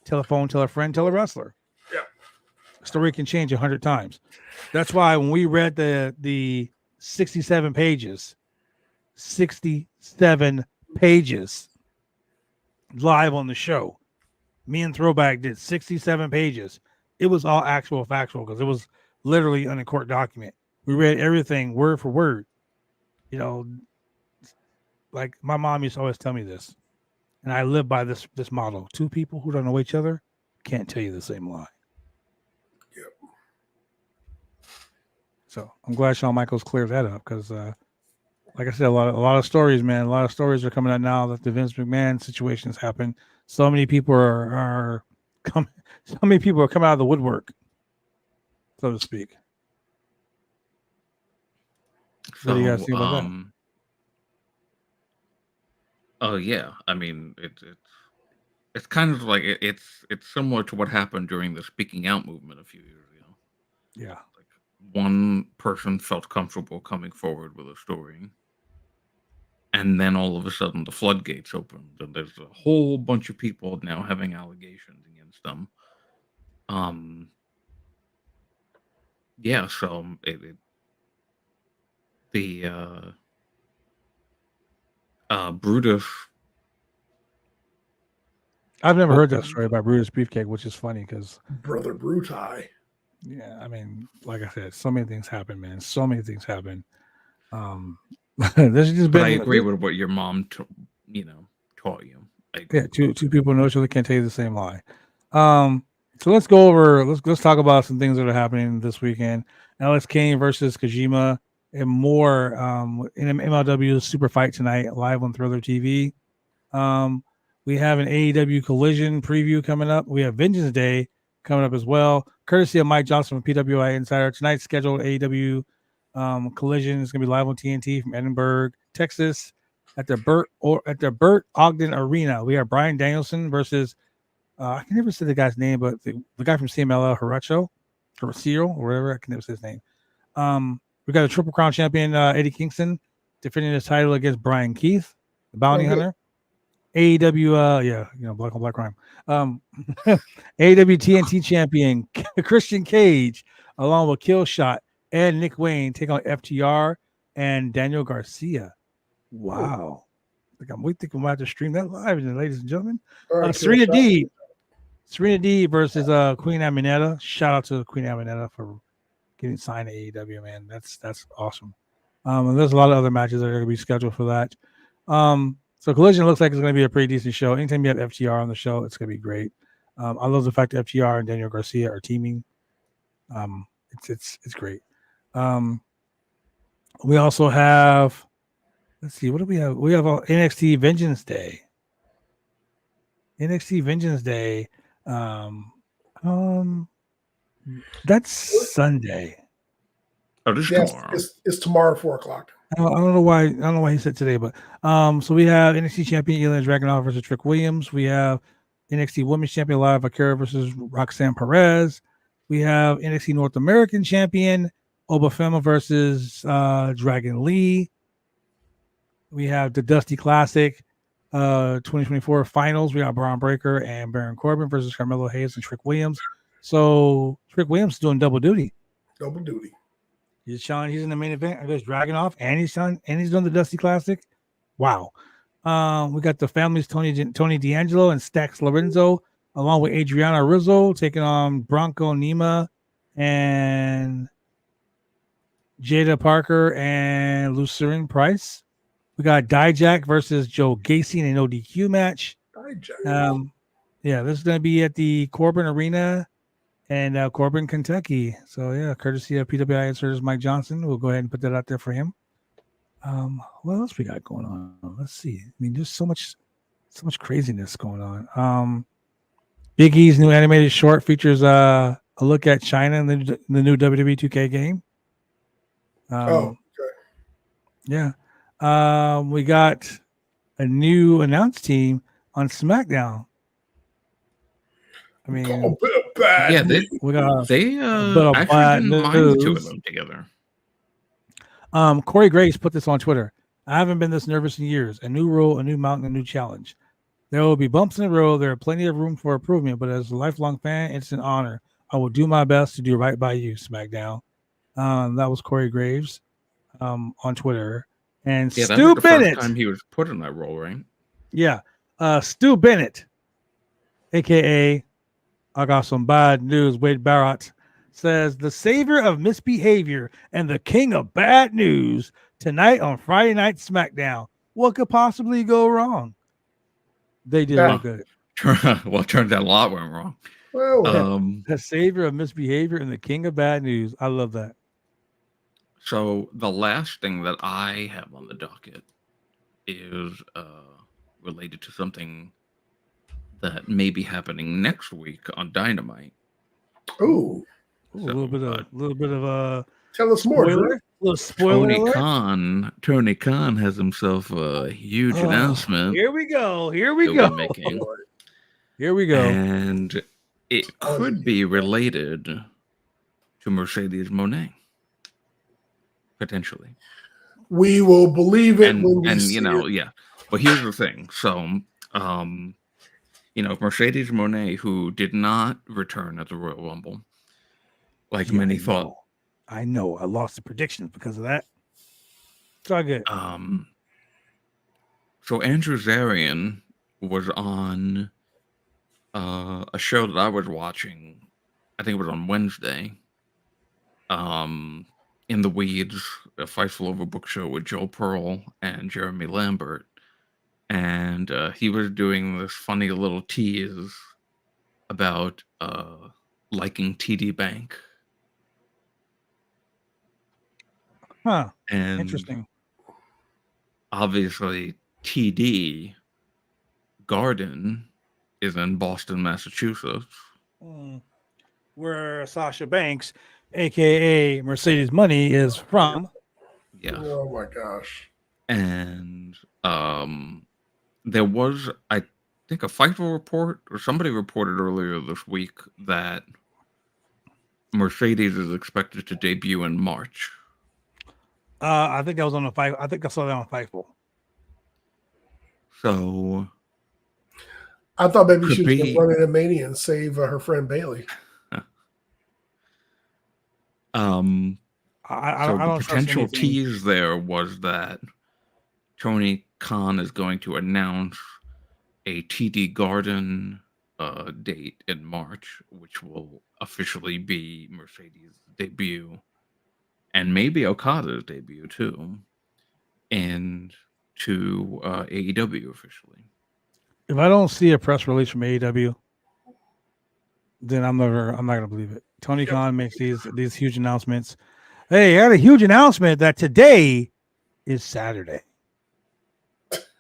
Telephone, tell a friend, tell a wrestler. Yeah. Story can change 100 times. That's why when we read the 67 pages live on the show, me and Throwback did 67 pages. It was all factual because it was literally an in court document. We read everything word for word. Like my mom used to always tell me this, and I live by this motto: two people who don't know each other can't tell you the same lie. Yep. So I'm glad Shawn Michaels cleared that up because, like I said, a lot of stories, man. A lot of stories are coming out now that the Vince McMahon situation has happened. So many people are coming. So many people are coming out of the woodwork, so to speak. So, what do you guys think about that? Oh yeah, I mean it's kind of like it's similar to what happened during the speaking out movement a few years ago. Yeah. Like one person felt comfortable coming forward with a story, and then all of a sudden the floodgates opened, and there's a whole bunch of people now having allegations against them. Yeah, so Brutus. I've never heard that story about Brutus Beefcake, which is funny because Brother Brutai. Yeah, I mean, like I said, so many things happen, man. So many things happen. There's just But I been. agree with what your mom, taught you. Yeah, two people know each other can't tell you the same lie. So let's go over. Let's talk about some things that are happening this weekend. Alex Kane versus Kojima and more in MLW Super Fight tonight, live on Thriller TV. We have an AEW Collision preview coming up. We have Vengeance Day coming up as well, courtesy of Mike Johnson from PWI Insider. Tonight's scheduled AEW Collision is going to be live on TNT from Edinburgh, Texas, at the Burt Ogden Arena. We have Bryan Danielson versus I can never say the guy's name, but the guy from CMLL, Horacio or whatever. I can never say his name. We got a Triple Crown champion, Eddie Kingston, defending his title against Brian Keith, the bounty hunter. AEW, black on black crime. AEW TNT champion Christian Cage, along with Killshot and Nick Wayne, take on FTR and Daniel Garcia. Wow. We think we might have to stream that live, ladies and gentlemen. Right, Serena D versus Queen Aminetta. Shout out to Queen Aminetta for getting signed to AEW, man. That's awesome. And there's a lot of other matches that are going to be scheduled for that. So Collision looks like it's going to be a pretty decent show. Anytime you have FTR on the show, it's going to be great. I love the fact that FTR and Daniel Garcia are teaming. It's great. We also have, let's see, what do we have? We have NXT Vengeance Day. That's Sunday. Oh, this Yes, tomorrow. it's tomorrow at 4:00. I don't know why he said today, but so we have NXT champion Ilya Dragunov versus Trick Williams. We have NXT Women's Champion Liv Akira versus Roxanne Perez. We have NXT North American Champion Obafemi versus Dragon Lee. We have the Dusty Classic 2024 finals. We got Braun Breaker and Baron Corbin versus Carmelo Hayes and Trick Williams. So Trick Williams is doing double duty. Double duty. He's in the main event. I guess Dragunov and he's doing the Dusty Classic. Wow. We got the families Tony D'Angelo and Stax Lorenzo along with Adriana Rizzo, taking on Bronco Nima and Jada Parker and Lucerne Price. We got Dijak versus Joe Gacy in an ODQ match. Yeah, this is going to be at the Corbin Arena and Corbin, Kentucky. So, yeah, courtesy of PWI inserters Mike Johnson. We'll go ahead and put that out there for him. What else we got going on? Let's see. I mean, there's so much craziness going on. Big E's new animated short features a look at China in the new WWE 2K game. Okay. Yeah. We got a new announce team on SmackDown. I mean, Yeah, we got they actually didn't mind the two of them together. Corey Graves put this on Twitter. I haven't been this nervous in years. A new rule, a new mountain, a new challenge. There will be bumps in the road. There are plenty of room for improvement, but as a lifelong fan, it's an honor. I will do my best to do right by you, SmackDown. That was Corey Graves on Twitter. And Yeah, Stu that was the Bennett. first time he was put in that role, right? Yeah. Stu Bennett, a.k.a. I got some bad news. Wade Barrett says the savior of misbehavior and the king of bad news tonight on Friday Night SmackDown. What could possibly go wrong? They did real good. Well, it turns out a lot went wrong. Well, The savior of misbehavior and the king of bad news. I love that. So the last thing that I have on the docket is related to something that may be happening next week on Dynamite. ooh, A little bit of tell us more, spoiler. Drew. Little spoiler alert. Tony Khan has himself a huge announcement. Here we go. that we're making, Here we go. and it could be related to Mercedes Moné, potentially. We will believe it And when we and see you know, it. yeah. But here's the thing. So, Mercedes Moné, who did not return at the Royal Rumble, like Yeah, many thought. I know. I lost the predictions because of that. It's all good. So Andrew Zarian was on a show that I was watching. I think it was on Wednesday. In the Weeds, a Fightful Overbook show with Joe Pearl and Jeremy Lambert, and he was doing this funny little tease about liking TD Bank. Huh. And Interesting. obviously, TD Garden is in Boston, Massachusetts. Where Sasha Banks, aka Mercedes Money, is from. Yeah. Oh my gosh. And there was, I think, a Fightful report, or somebody reported earlier this week that Mercedes is expected to debut in March. I think that was on the fight. I think I saw that on Fightful. So I thought maybe Could she was going be. to run into Mania and save her friend Bailey. I so don't the trust potential anything. tease there was that Tony Khan is going to announce a TD Garden date in March, which will officially be Mercedes' debut, and maybe Okada's debut too, and to AEW officially. If I don't see a press release from AEW, then I'm not gonna believe it. Tony Khan makes these huge announcements. Hey, I had a huge announcement that today is Saturday.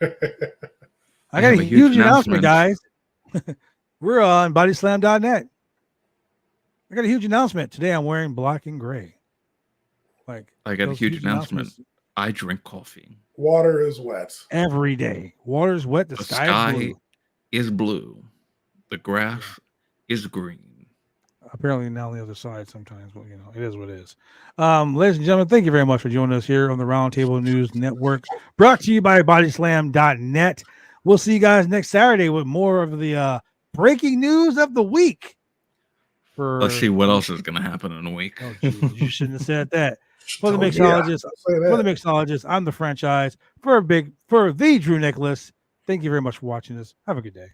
I got a huge announcement, guys. We're on BodySlam.net. I got a huge announcement. Today I'm wearing black and gray. Like I got a those huge announcement. announcements I drink coffee. Water is wet. every day. Water's wet, the The sky sky is blue. is blue. The grass is green. Apparently not on the other side sometimes, but it is what it is. Ladies and gentlemen, thank you very much for joining us here on the Roundtable News Network, brought to you by BodySlam.net. We'll see you guys next Saturday with more of the breaking news of the week. Let's see what else is going to happen in a week. Oh, geez, you shouldn't have said that. For the Yeah, mixologist, say that. for the mixologist, I'm the franchise. For the Drew Nicholas. Thank you very much for watching this. Have a good day.